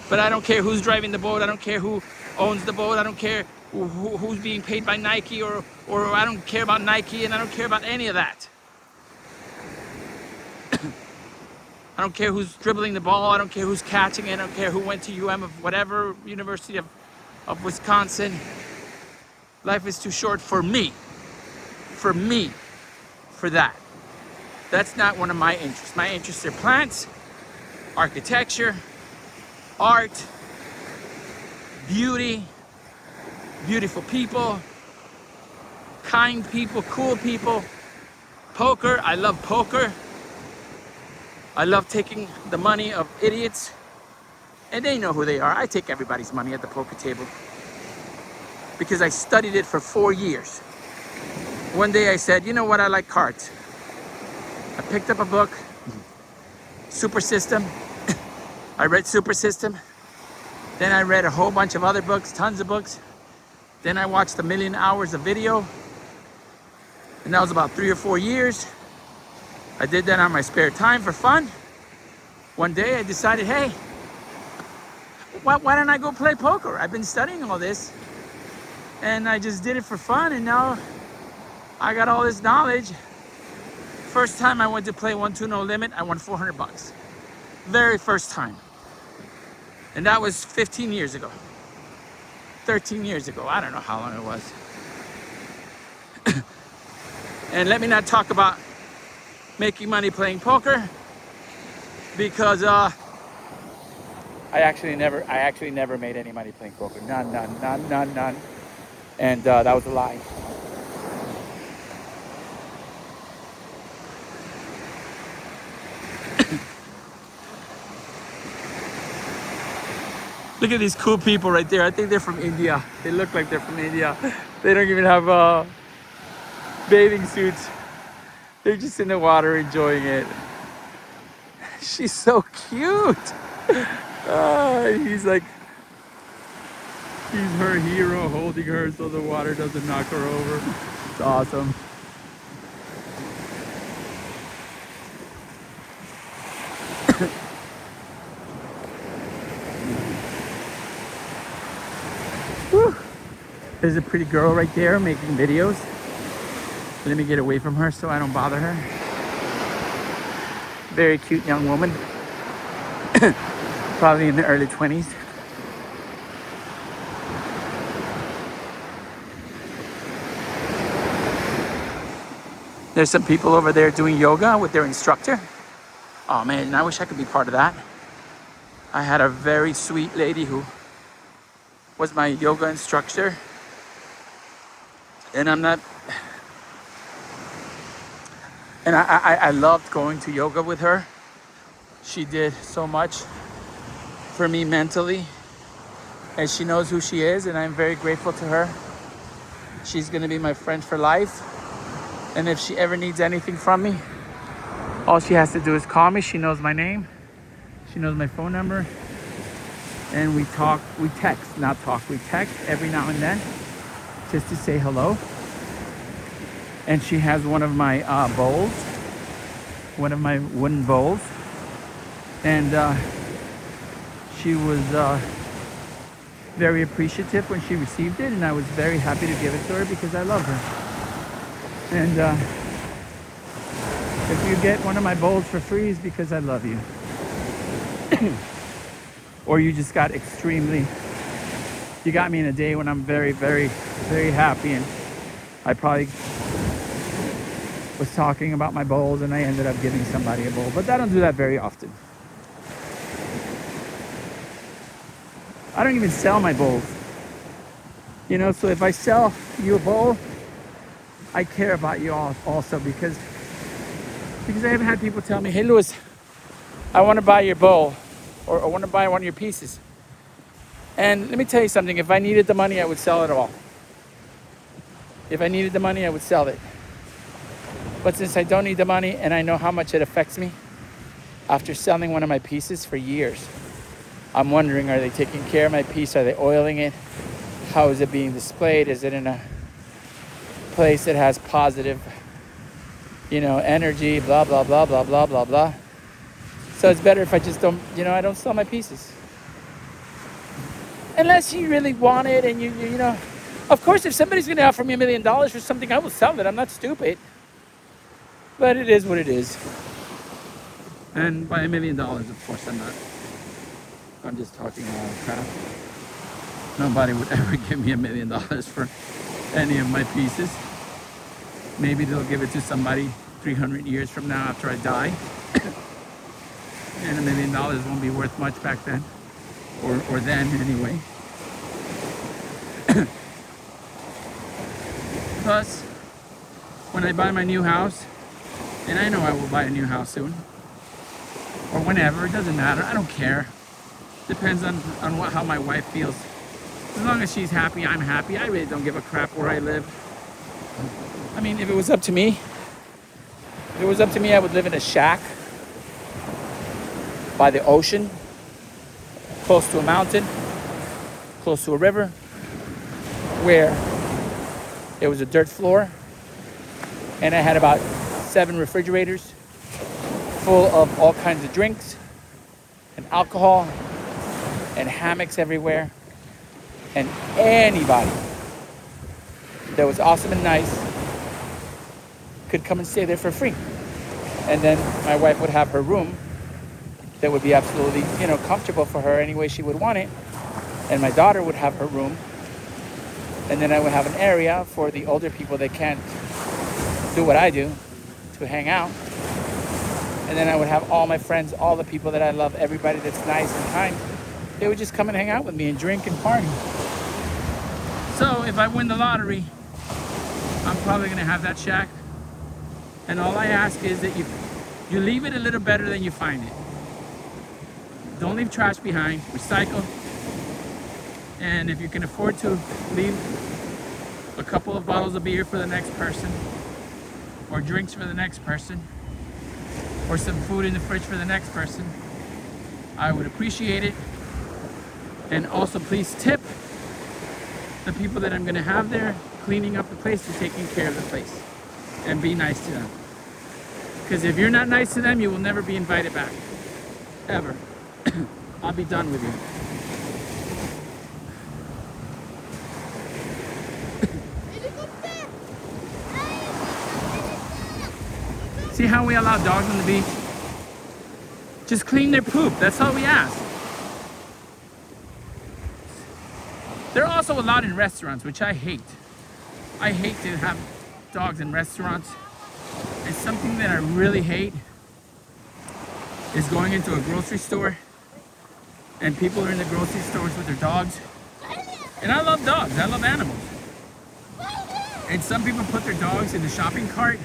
Speaker 1: But I don't care who's driving the boat. I don't care who owns the boat. I don't care who's being paid by Nike or I don't care about Nike, and I don't care about any of that. I don't care who's dribbling the ball. I don't care who's catching it. I don't care who went to UM of whatever University of Wisconsin. Life is too short for me. For that. That's not one of my interests. My interests are plants, architecture, art, beauty, beautiful people, kind people, cool people, poker. I love poker. I love taking the money of idiots, and they know who they are. I take everybody's money at the poker table because I studied it for 4 years. One day I said, you know what, I like cards. I picked up a book, Super System. I read Super System, Then I read a whole bunch of other books, tons of books. Then I watched 1,000,000 hours of video. And that was about 3 or 4 years. I did that on my spare time for fun. One day I decided, hey, why don't I go play poker? I've been studying all this. And I just did it for fun, and now I got all this knowledge. First time I went to play 1-2 no limit, I won $400. Very first time. And that was 15 years ago. 13 years ago. I don't know how long it was. And let me not talk about making money playing poker, because I actually never made any money playing poker. None. And that was a lie. Look at these cool people right there. I think they're from India. They look like they're from India. They don't even have bathing suits. They're just in the water enjoying it. She's so cute. He's her hero, holding her so the water doesn't knock her over. It's awesome. Whew. There's a pretty girl right there making videos. Let me get away from her so I don't bother her. Very cute young woman. Probably in the early 20s. There's some people over there doing yoga with their instructor. Oh man, I wish I could be part of that. I had a very sweet lady who was my yoga instructor. And I loved going to yoga with her. She did so much for me mentally. And she knows who she is, and I'm very grateful to her. She's gonna be my friend for life. And if she ever needs anything from me, all she has to do is call me. She knows my name. She knows my phone number. And we text every now and then just to say hello. And she has one of my bowls, one of my wooden bowls. And she was very appreciative when she received it, and I was very happy to give it to her because I love her. And if you get one of my bowls for free, it's because I love you. Or you just got you got me in a day when I'm very, very, very happy, and I probably was talking about my bowls and I ended up giving somebody a bowl. But I don't do that very often. I don't even sell my bowls. You know, so if I sell you a bowl, I care about you all also, because I have had people tell me, hey Louis, I want to buy your bowl, or I want to buy one of your pieces. And let me tell you something, if I needed the money, I would sell it all. If I needed the money, I would sell it. But since I don't need the money and I know how much it affects me, after selling one of my pieces for years, I'm wondering, are they taking care of my piece? Are they oiling it? How is it being displayed? Is it in a place that has positive, energy, blah, blah, blah, blah, blah, blah, blah. So it's better if I just don't, I don't sell my pieces. Unless you really want it and you of course, if somebody's going to offer me $1 million for something, I will sell it. I'm not stupid. But it is what it is. And by $1 million, of course, I'm just talking all crap. Nobody would ever give me $1 million for any of my pieces. Maybe they'll give it to somebody 300 years from now after I die. And $1 million won't be worth much back then. Or then, anyway. Plus, when I buy my new house, and I know I will buy a new house soon, or whenever, it doesn't matter, I don't care. Depends on how my wife feels. As long as she's happy, I'm happy. I really don't give a crap where I live. I mean, if it was up to me, I would live in a shack by the ocean, close to a mountain, close to a river where it was a dirt floor, and I had about 7 refrigerators full of all kinds of drinks and alcohol and hammocks everywhere, and anybody that was awesome and nice could come and stay there for free. And then my wife would have her room that would be absolutely, comfortable for her any way she would want it. And my daughter would have her room. And then I would have an area for the older people that can't do what I do, to hang out. And then I would have all my friends, all the people that I love, everybody that's nice and kind. They would just come and hang out with me and drink and party. So if I win the lottery, I'm probably gonna have that shack. And all I ask is that you leave it a little better than you find it. Don't leave trash behind, recycle. And if you can afford to leave a couple of bottles of beer for the next person, or drinks for the next person, or some food in the fridge for the next person, I would appreciate it. And also please tip the people that I'm gonna have there cleaning up the place and taking care of the place. And be nice to them. Because if you're not nice to them, you will never be invited back. Ever. I'll be done with you. See how we allow dogs on the beach? Just clean their poop. That's all we ask. They're also allowed in restaurants, which I hate. I hate to have dogs in restaurants. And something that I really hate is going into a grocery store and people are in the grocery stores with their dogs. And I love dogs. I love animals. And some people put their dogs in the shopping cart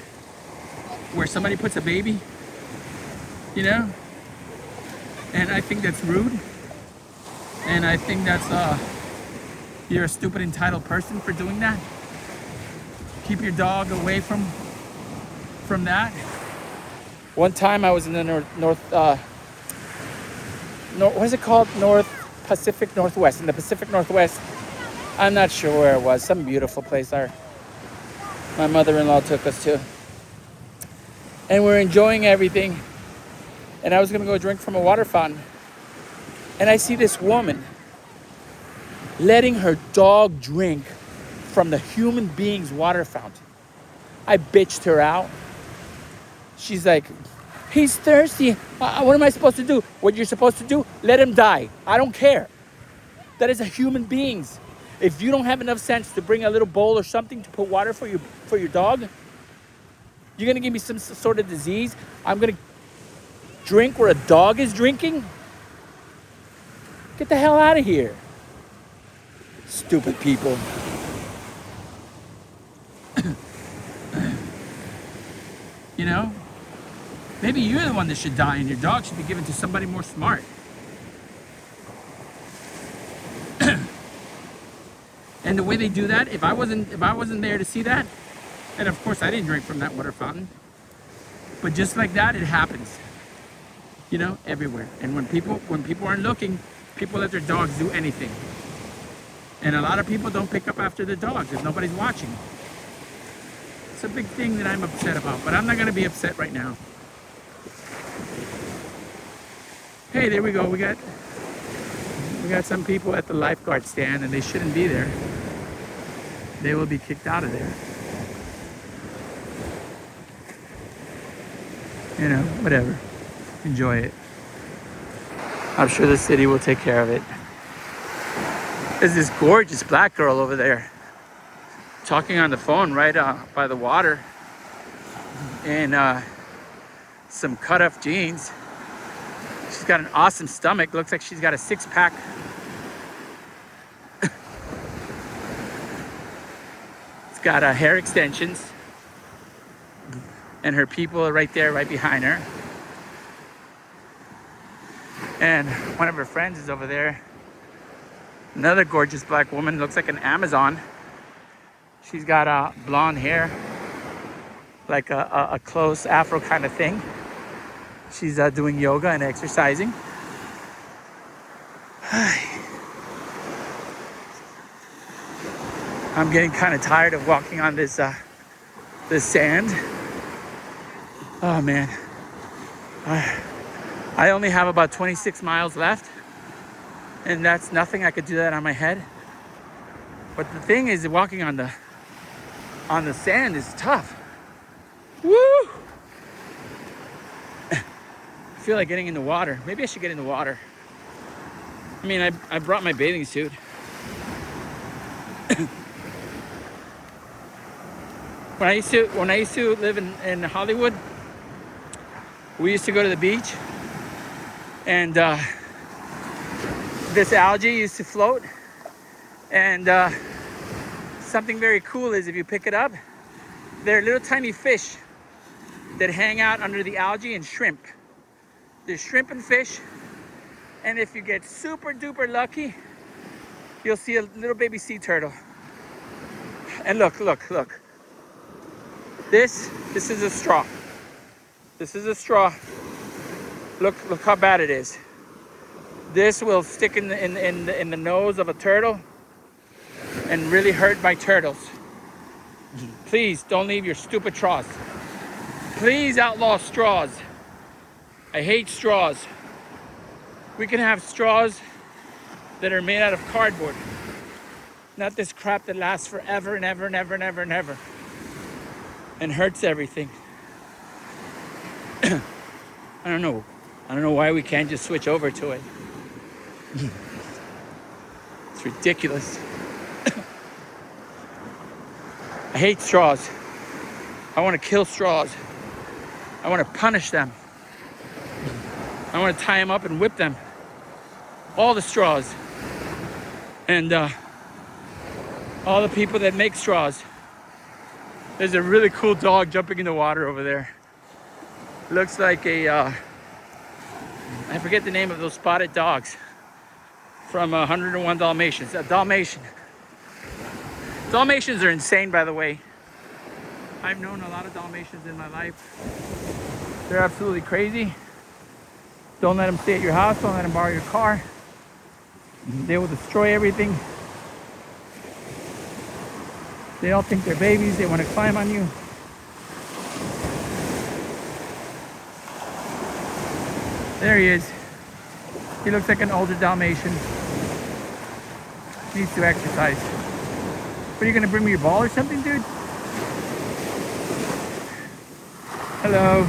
Speaker 1: where somebody puts a baby, and I think that's rude. And I think that's you're a stupid entitled person for doing that. Keep your dog away from that. One time I was in the what is it called? Pacific Northwest. In the Pacific Northwest. I'm not sure where it was. Some beautiful place my mother-in-law took us to. And we're enjoying everything. And I was gonna go drink from a water fountain. And I see this woman letting her dog drink from the human being's water fountain. I bitched her out. She's like, he's thirsty. What am I supposed to do? What you're supposed to do? Let him die. I don't care. That is a human being's. If you don't have enough sense to bring a little bowl or something to put water for your dog, you're gonna give me some sort of disease. I'm gonna drink where a dog is drinking? Get the hell out of here. Stupid people. Maybe you're the one that should die and your dog should be given to somebody more smart. And the way they do that, if I wasn't there to see that, and of course I didn't drink from that water fountain, but just like that, it happens. Everywhere. And when people aren't looking, people let their dogs do anything. And a lot of people don't pick up after the dogs if nobody's watching. It's a big thing that I'm upset about, but I'm not gonna be upset right now. Hey, there we go. We got some people at the lifeguard stand and they shouldn't be there. They will be kicked out of there. Whatever. Enjoy it. I'm sure the city will take care of it. There's this gorgeous black girl over there talking on the phone right by the water in some cut-off jeans. She's got an awesome stomach. Looks like she's got a six-pack. It's got hair extensions. And her people are right there, right behind her. And one of her friends is over there. Another gorgeous black woman, looks like an Amazon. She's got blonde hair, like a close afro kind of thing. She's doing yoga and exercising. I'm getting kind of tired of walking on this sand. Oh man, I only have about 26 miles left, and that's nothing. I could do that on my head. But the thing is, walking on the sand is tough. Woo! I feel like getting in the water. Maybe I should get in the water. I mean, I brought my bathing suit. When I used to live in Hollywood, we used to go to the beach, and this algae used to float. And something very cool is if you pick it up, there are little tiny fish that hang out under the algae, and shrimp. There's shrimp and fish, and if you get super duper lucky, you'll see a little baby sea turtle. And look. This is a straw. This is a straw. Look how bad it is. This will stick in the nose of a turtle and really hurt my turtles. Please don't leave your stupid straws. Please outlaw straws. I hate straws. We can have straws that are made out of cardboard. Not this crap that lasts forever and ever and ever and ever and ever. And hurts everything. I don't know why we can't just switch over to it. It's ridiculous. I hate straws. I want to kill straws. I want to punish them. I want to tie them up and whip them. All the straws. And all the people that make straws. There's a really cool dog jumping in the water over there. Looks like a, I forget the name of those spotted dogs from 101 Dalmatians. A Dalmatian. Dalmatians are insane, by the way. I've known a lot of Dalmatians in my life. They're absolutely crazy. Don't let them stay at your house. Don't let them borrow your car. They will destroy everything. They all think they're babies. They want to climb on you. There he is. He looks like an older Dalmatian. Needs to exercise. What, are you gonna bring me your ball or something, dude? Hello.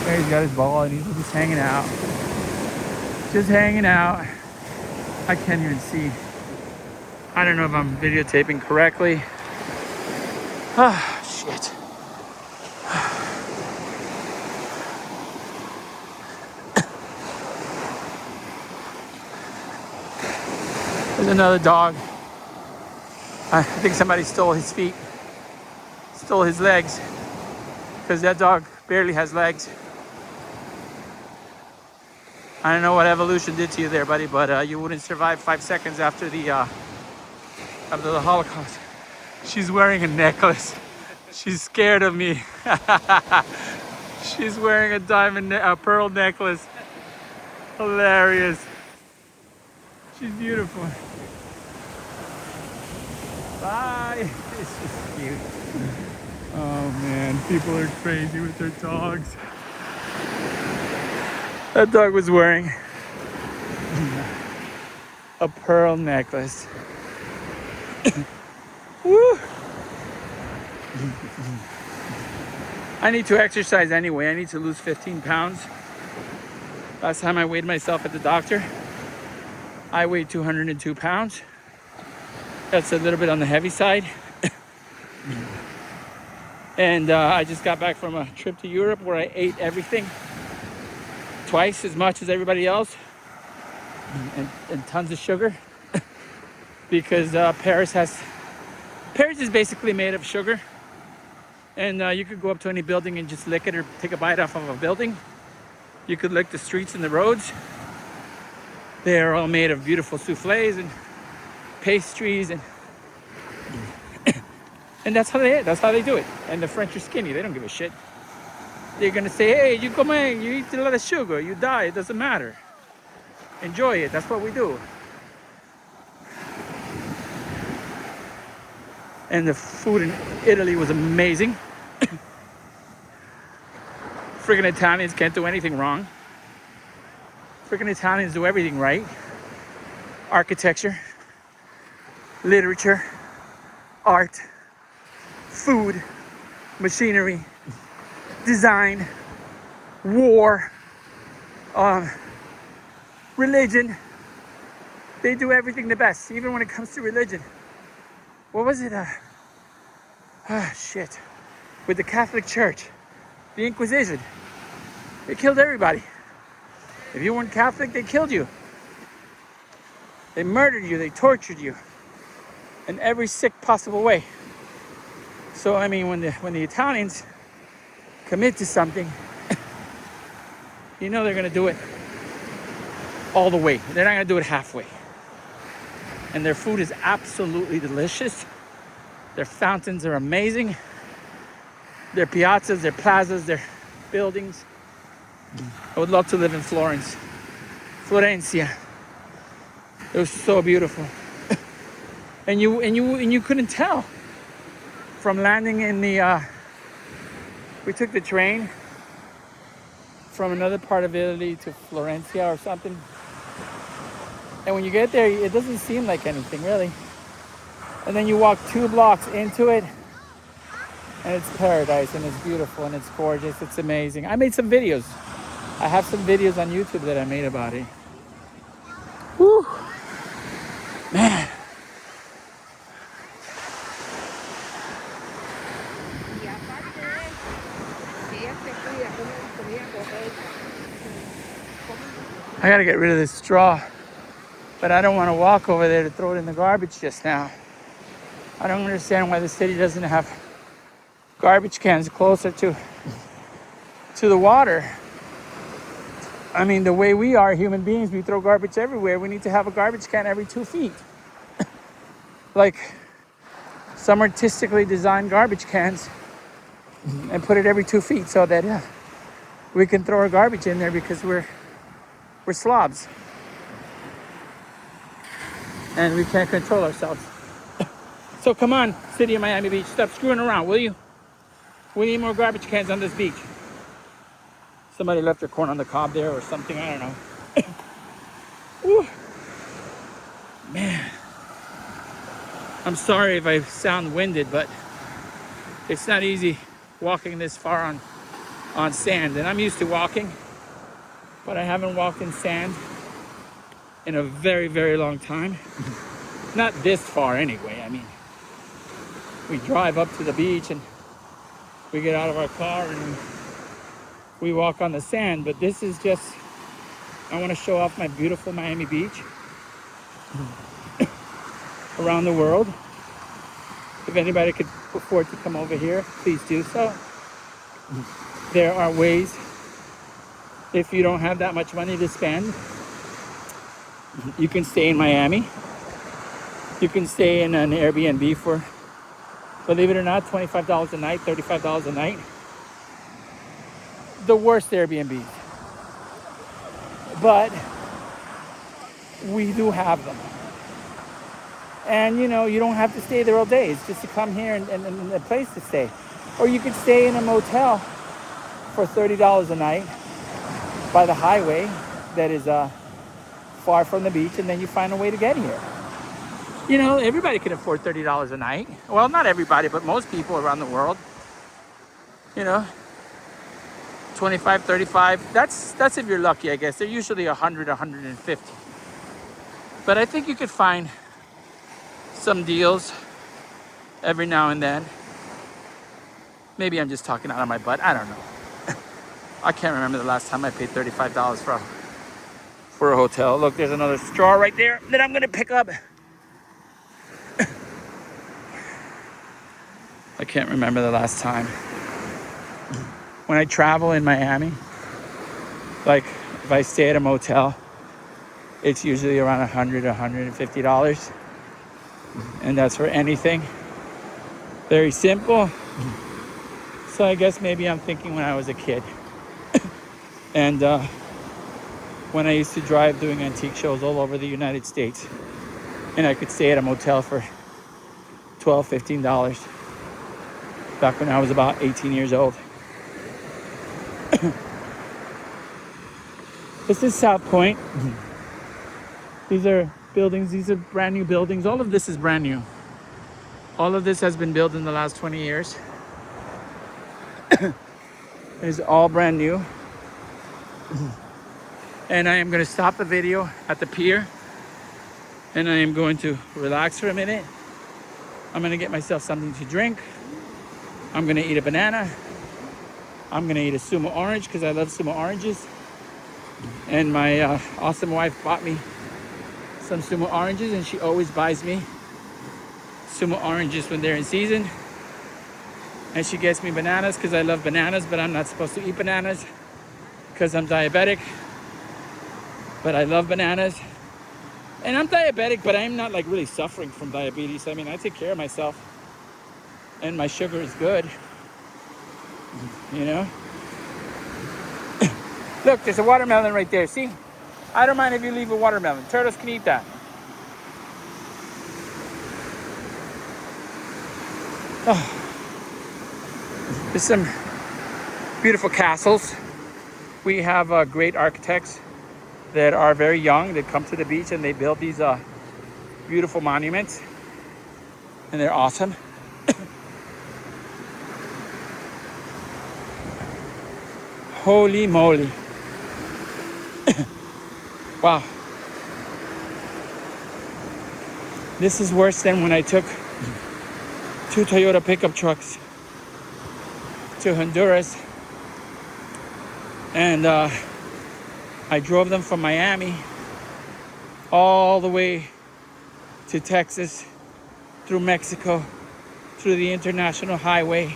Speaker 1: There, he's got his ball and he's just hanging out. Just hanging out. I can't even see. I don't know if I'm videotaping correctly. Ah, shit. There's another dog. I think somebody stole his feet. Stole his legs. Because that dog barely has legs. I don't know what evolution did to you there, buddy, but you wouldn't survive 5 seconds after the Holocaust. She's wearing a necklace. She's scared of me. She's wearing a pearl necklace. Hilarious. She's beautiful. Bye. It's just cute. Oh man, people are crazy with their dogs. That dog was wearing a pearl necklace. Woo. I need to exercise anyway. I need to lose 15 pounds. Last time I weighed myself at the doctor, I weighed 202 pounds. That's a little bit on the heavy side. And I just got back from a trip to Europe where I ate everything twice as much as everybody else, and tons of sugar. Because Paris is basically made of sugar, and you could go up to any building and just lick it or take a bite off of a building. You could lick the streets and the roads. They are all made of beautiful soufflés and pastries, and that's how they do it. And the French are skinny. They don't give a shit. They're gonna say, hey, you come in, you eat a lot of sugar, you die, it doesn't matter. Enjoy it, that's what we do. And the food in Italy was amazing. Freaking Italians can't do anything wrong. Freaking Italians do everything right. Architecture, literature, art, food, machinery, design, war, religion. They do everything the best, even when it comes to religion. What was it? Shit. With the Catholic Church, the Inquisition. They killed everybody. If you weren't Catholic, they killed you. They murdered you, they tortured you in every sick possible way. So I mean, when the Italians commit to something, you know they're gonna do it all the way. They're not gonna do it halfway. And their food is absolutely delicious. Their fountains are amazing. Their piazzas, their plazas, their buildings. I would love to live in Florence. Florencia. It was so beautiful. And you couldn't tell from landing in the we took the train from another part of Italy to Florencia or something. And when you get there, it doesn't seem like anything really. And then you walk 2 blocks into it, and it's paradise, and it's beautiful, and it's gorgeous. It's amazing. I made some videos. I have some videos on YouTube that I made about it. Whew. Man. I gotta get rid of this straw, but I don't want to walk over there to throw it in the garbage just now. I don't understand why the city doesn't have garbage cans closer to the water. I mean, the way we are human beings, we throw garbage everywhere. We need to have a garbage can every 2 feet. Like some artistically designed garbage cans, and put it every 2 feet so that we can throw our garbage in there, because we're slobs. And we can't control ourselves. So come on, city of Miami Beach, stop screwing around, will you? We need more garbage cans on this beach. Somebody left their corn on the cob there or something, I don't know. Whew. Man. I'm sorry if I sound winded, but it's not easy walking this far on sand. And I'm used to walking, but I haven't walked in sand in a very, very long time. Not this far anyway. I mean, we drive up to the beach and we get out of our car and we walk on the sand, but this is just, I want to show off my beautiful Miami Beach around the world. If anybody could afford to come over here, please do so. There are ways, if you don't have that much money to spend, you can stay in Miami. You can stay in an Airbnb for, believe it or not, $25 a night, $35 a night. The worst Airbnbs. But we do have them. And you know, you don't have to stay there all day. It's just to come here and a place to stay. Or you could stay in a motel for $30 a night by the highway that is far from the beach, and then you find a way to get here. You know, everybody can afford $30 a night. Well, not everybody, but most people around the world. You know, 25, 35. That's if you're lucky, I guess. They're usually 100, 150. But I think you could find some deals every now and then. Maybe I'm just talking out of my butt. I don't know. I can't remember the last time I paid $35 for a hotel. Look, there's another straw right there that I'm gonna pick up. I can't remember the last time. When I travel in Miami, like if I stay at a motel, it's usually around $100, $150. And that's for anything. Very simple. So I guess maybe I'm thinking when I was a kid. And when I used to drive doing antique shows all over the United States, and I could stay at a motel for $12, $15 back when I was about 18 years old. This is South Point. These are buildings. These are brand new buildings. All of this is brand new. All of this has been built in the last 20 years. It's all brand new. And I am going to stop the video at the pier. And I am going to relax for a minute. I'm going to get myself something to drink. I'm going to eat a banana. I'm going to eat a Sumo orange because I love Sumo oranges. And my awesome wife bought me some Sumo oranges, and she always buys me Sumo oranges when they're in season. And she gets me bananas because I love bananas, but I'm not supposed to eat bananas because I'm diabetic. But I love bananas. And I'm diabetic, but I'm not like really suffering from diabetes. I mean, I take care of myself. And my sugar is good. You know? Look, there's a watermelon right there. See? I don't mind if you leave a watermelon. Turtles can eat that. Oh. There's some beautiful castles. We have great architects that are very young that come to the beach and they build these beautiful monuments. And they're awesome. Holy moly. Wow. This is worse than when I took 2 Toyota pickup trucks to Honduras. And I drove them from Miami all the way to Texas, through Mexico, through the international highway,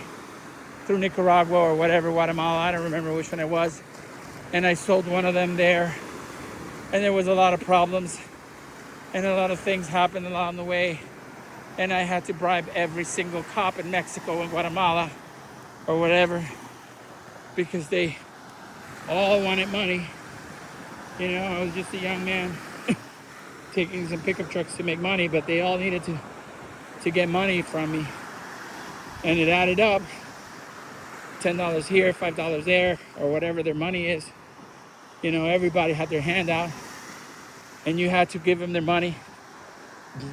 Speaker 1: through Nicaragua or whatever, Guatemala, I don't remember which one it was. And I sold one of them there. And there was a lot of problems and a lot of things happened along the way. And I had to bribe every single cop in Mexico and Guatemala or whatever because they all wanted money. You know, I was just a young man taking some pickup trucks to make money, but they all needed to get money from me. And it added up. $10 here, $5 there, or whatever their money is. You know, everybody had their hand out. And you had to give them their money.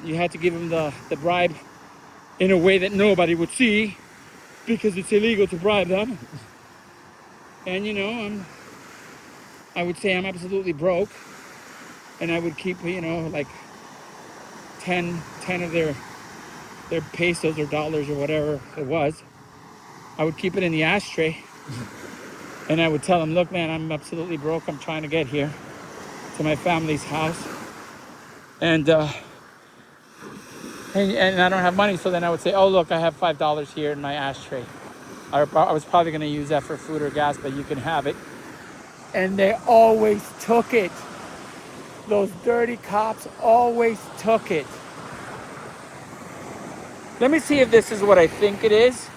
Speaker 1: You had to give them the bribe in a way that nobody would see because it's illegal to bribe them. And you know, I would say I'm absolutely broke. And I would keep, you know, like 10 of their pesos or dollars or whatever it was. I would keep it in the ashtray. And I would tell them, look, man, I'm absolutely broke. I'm trying to get here to my family's house. And I don't have money. So then I would say, oh, look, I have $5 here in my ashtray. I was probably going to use that for food or gas, but you can have it. And they always took it. Those dirty cops always took it. Let me see if this is what I think it is.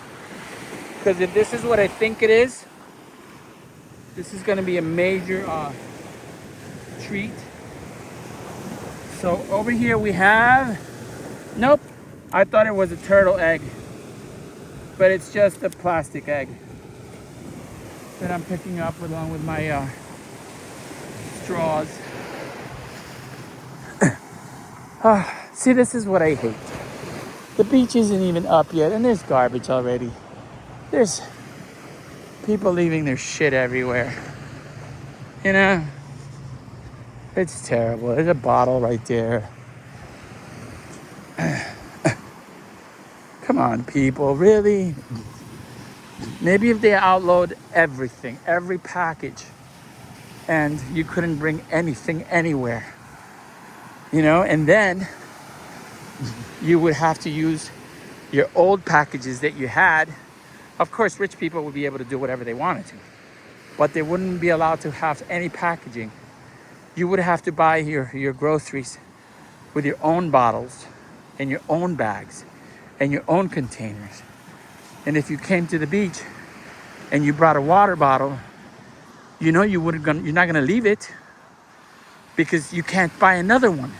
Speaker 1: Because if this is what I think it is, this is going to be a major treat. So over here we have, nope, I thought it was a turtle egg, but it's just a plastic egg that I'm picking up along with my straws. See, this is what I hate. The beach isn't even up yet and there's garbage already. There's people leaving their shit everywhere. You know? It's terrible. There's a bottle right there. Come on, people. Really? Maybe if they outlawed everything, every package, and you couldn't bring anything anywhere. You know? And then you would have to use your old packages that you had. Of course, rich people would be able to do whatever they wanted to, but they wouldn't be allowed to have any packaging. You would have to buy your groceries with your own bottles and your own bags and your own containers. And if you came to the beach and you brought a water bottle, you know you're not gonna leave it because you can't buy another one.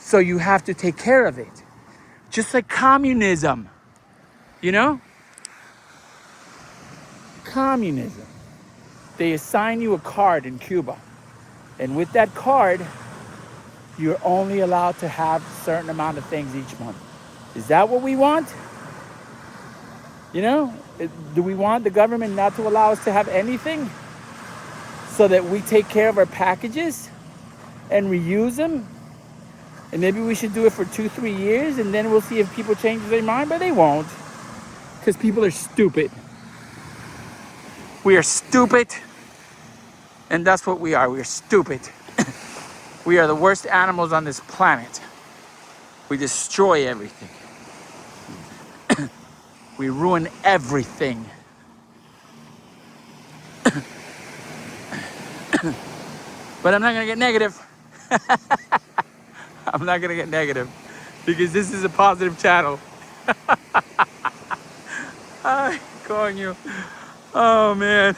Speaker 1: So you have to take care of it. Just like communism, you know? Communism. They assign you a card in Cuba. And with that card, you're only allowed to have a certain amount of things each month. Is that what we want? You know, do we want the government not to allow us to have anything so that we take care of our packages and reuse them? And maybe we should do it for 2-3 years and then we'll see if people change their mind, but they won't, because people are stupid. We are stupid, and that's what we are. We are stupid. We are the worst animals on this planet. We destroy everything. We ruin everything. But I'm not gonna get negative. I'm not gonna get negative because this is a positive channel. I'm calling you. Oh man.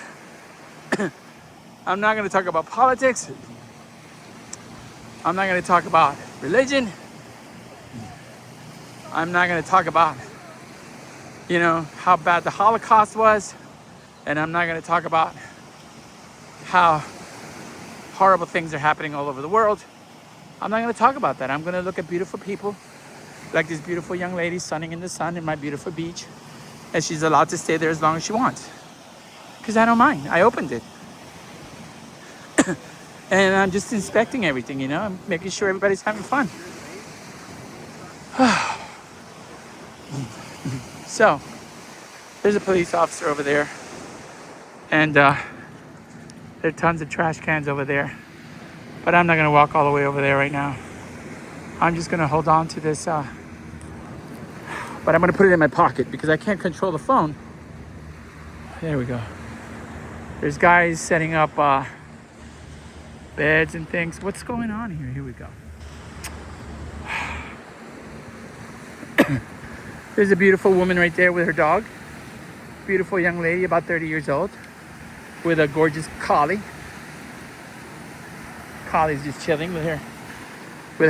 Speaker 1: I'm not gonna talk about politics. I'm not gonna talk about religion. I'm not gonna talk about, you know, how bad the Holocaust was. And I'm not gonna talk about how horrible things are happening all over the world. I'm not gonna talk about that. I'm gonna look at beautiful people, like this beautiful young lady sunning in the sun in my beautiful beach. And she's allowed to stay there as long as she wants. Because I don't mind, I opened it. And I'm just inspecting everything, you know, I'm making sure everybody's having fun. So, there's a police officer over there. And there are tons of trash cans over there. But I'm not gonna walk all the way over there right now. I'm just gonna hold on to this, but I'm gonna put it in my pocket because I can't control the phone. There we go. There's guys setting up beds and things. What's going on here? Here we go. There's a beautiful woman right there with her dog. Beautiful young lady, about 30 years old, with a gorgeous collie. Collie's just chilling with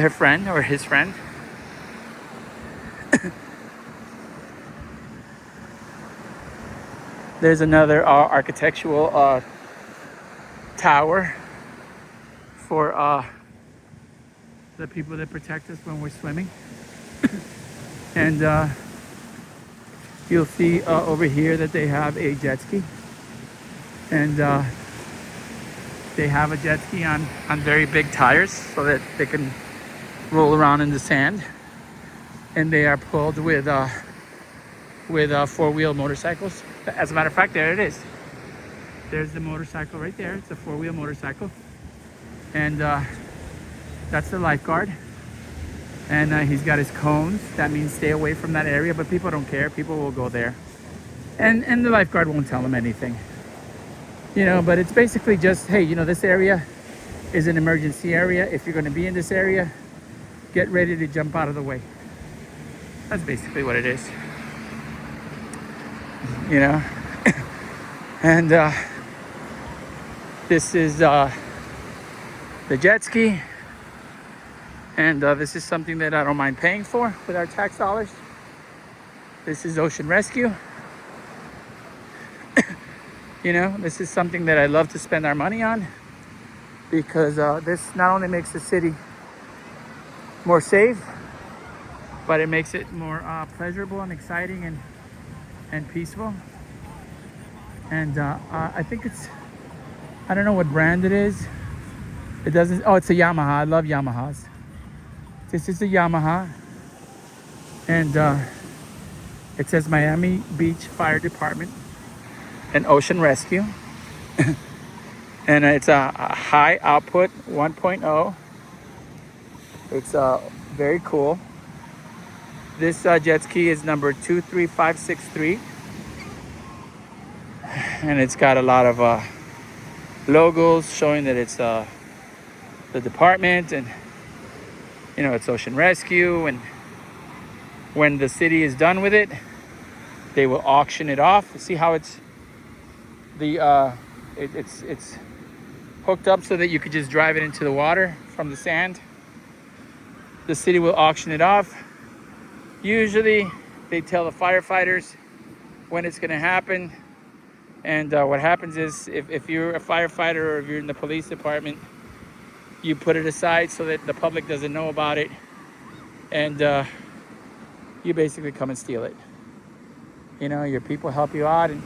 Speaker 1: her friend or his friend. There's another architectural tower for the people that protect us when we're swimming. And you'll see over here that they have a jet ski. And they have a jet ski on very big tires so that they can roll around in the sand. And they are pulled with four-wheel motorcycles. As a matter of fact, there it is. There's the motorcycle right there. It's a four-wheel motorcycle. And that's the lifeguard. And he's got his cones. That means stay away from that area, but people don't care. People will go there. And the lifeguard won't tell them anything. You know, but it's basically just, hey, you know, this area is an emergency area. If you're gonna be in this area, get ready to jump out of the way. That's basically what it is. You know? And this is the jet ski. And this is something that I don't mind paying for with our tax dollars. This is Ocean Rescue. You know, this is something that I love to spend our money on because this not only makes the city more safe, but it makes it more pleasurable and exciting and peaceful. And I think it's, I don't know what brand it is. It doesn't, oh, it's a Yamaha. I love Yamahas. This is a Yamaha. And it says Miami Beach Fire Department and Ocean Rescue. And it's a high output 1.0. It's very cool. This jet ski is number 23563. And it's got a lot of logos showing that it's the department, and you know, it's Ocean Rescue. And when the city is done with it, they will auction it off. See how it's it's hooked up so that you could just drive it into the water from the sand. The city will auction it off, Usually they tell the firefighters when it's going to happen. And what happens is if you're a firefighter or if you're in the police department, you put it aside so that the public doesn't know about it. And you basically come and steal it. You know, your people help you out and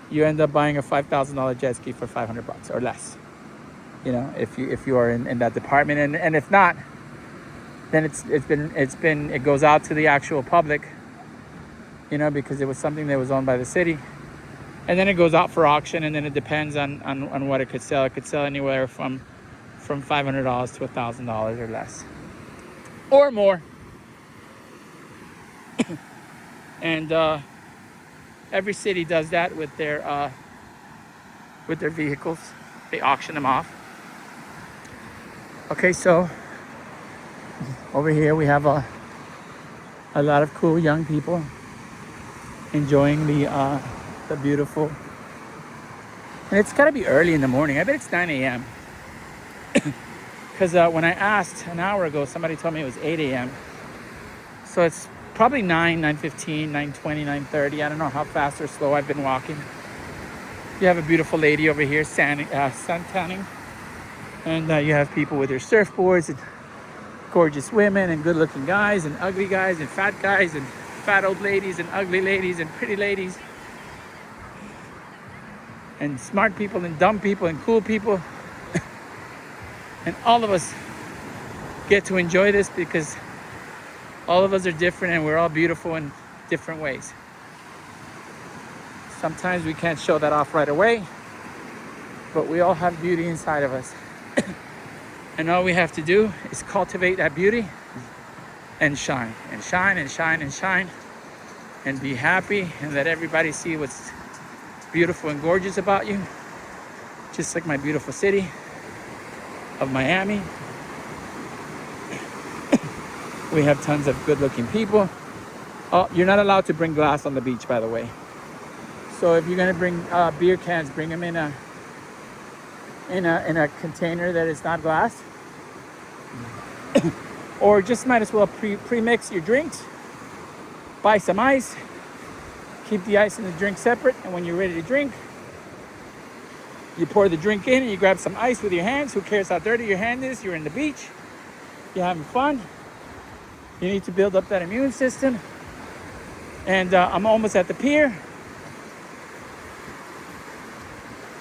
Speaker 1: you end up buying a $5,000 jet ski for $500 or less. You know, if you are in that department, and if not, then it goes out to the actual public, you know, because it was something that was owned by the city. And then it goes out for auction, and then it depends on what it could sell. It could sell anywhere from $500 to $1,000 or less. Or more. And every city does that with their vehicles. They auction them off. Okay, so over here we have a lot of cool young people enjoying the beautiful. And it's gotta be early in the morning. I bet it's 9 a.m. Because when I asked an hour ago, somebody told me it was 8 a.m. So it's probably 9:15, 9:20, 9:30. I don't know how fast or slow I've been walking. You have a beautiful lady over here sun tanning. And you have people with their surfboards and gorgeous women and good looking guys and ugly guys and fat old ladies and ugly ladies and pretty ladies. And smart people and dumb people and cool people. And all of us get to enjoy this because all of us are different and we're all beautiful in different ways. Sometimes we can't show that off right away, but we all have beauty inside of us. And all we have to do is cultivate that beauty and shine and shine and shine and shine and be happy and let everybody see what's beautiful and gorgeous about you. Just like my beautiful city of Miami. We have tons of good looking people. Oh, you're not allowed to bring glass on the beach, by the way. So if you're gonna bring beer cans, bring them in a container that is not glass. Or just might as well pre-mix your drinks. Buy some ice. Keep the ice and the drink separate. And when you're ready to drink, you pour the drink in and you grab some ice with your hands. Who cares how dirty your hand is? You're in the beach. You're having fun. You need to build up that immune system. And I'm almost at the pier.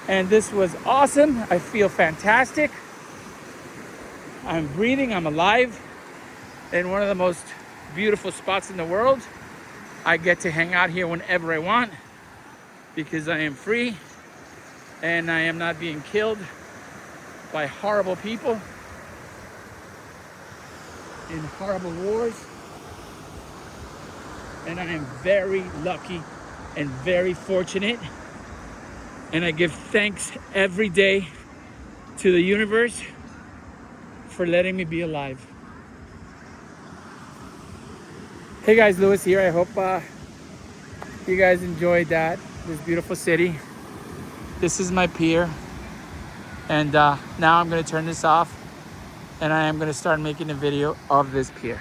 Speaker 1: And this was awesome. I feel fantastic. I'm breathing, I'm alive. In one of the most beautiful spots in the world. I get to hang out here whenever I want because I am free and I am not being killed by horrible people in horrible wars. And I am very lucky and very fortunate. And I give thanks every day to the universe for letting me be alive. Hey guys, Lewis here. I hope you guys enjoyed this beautiful city. This is my pier. And now I'm gonna turn this off and I am gonna start making a video of this pier.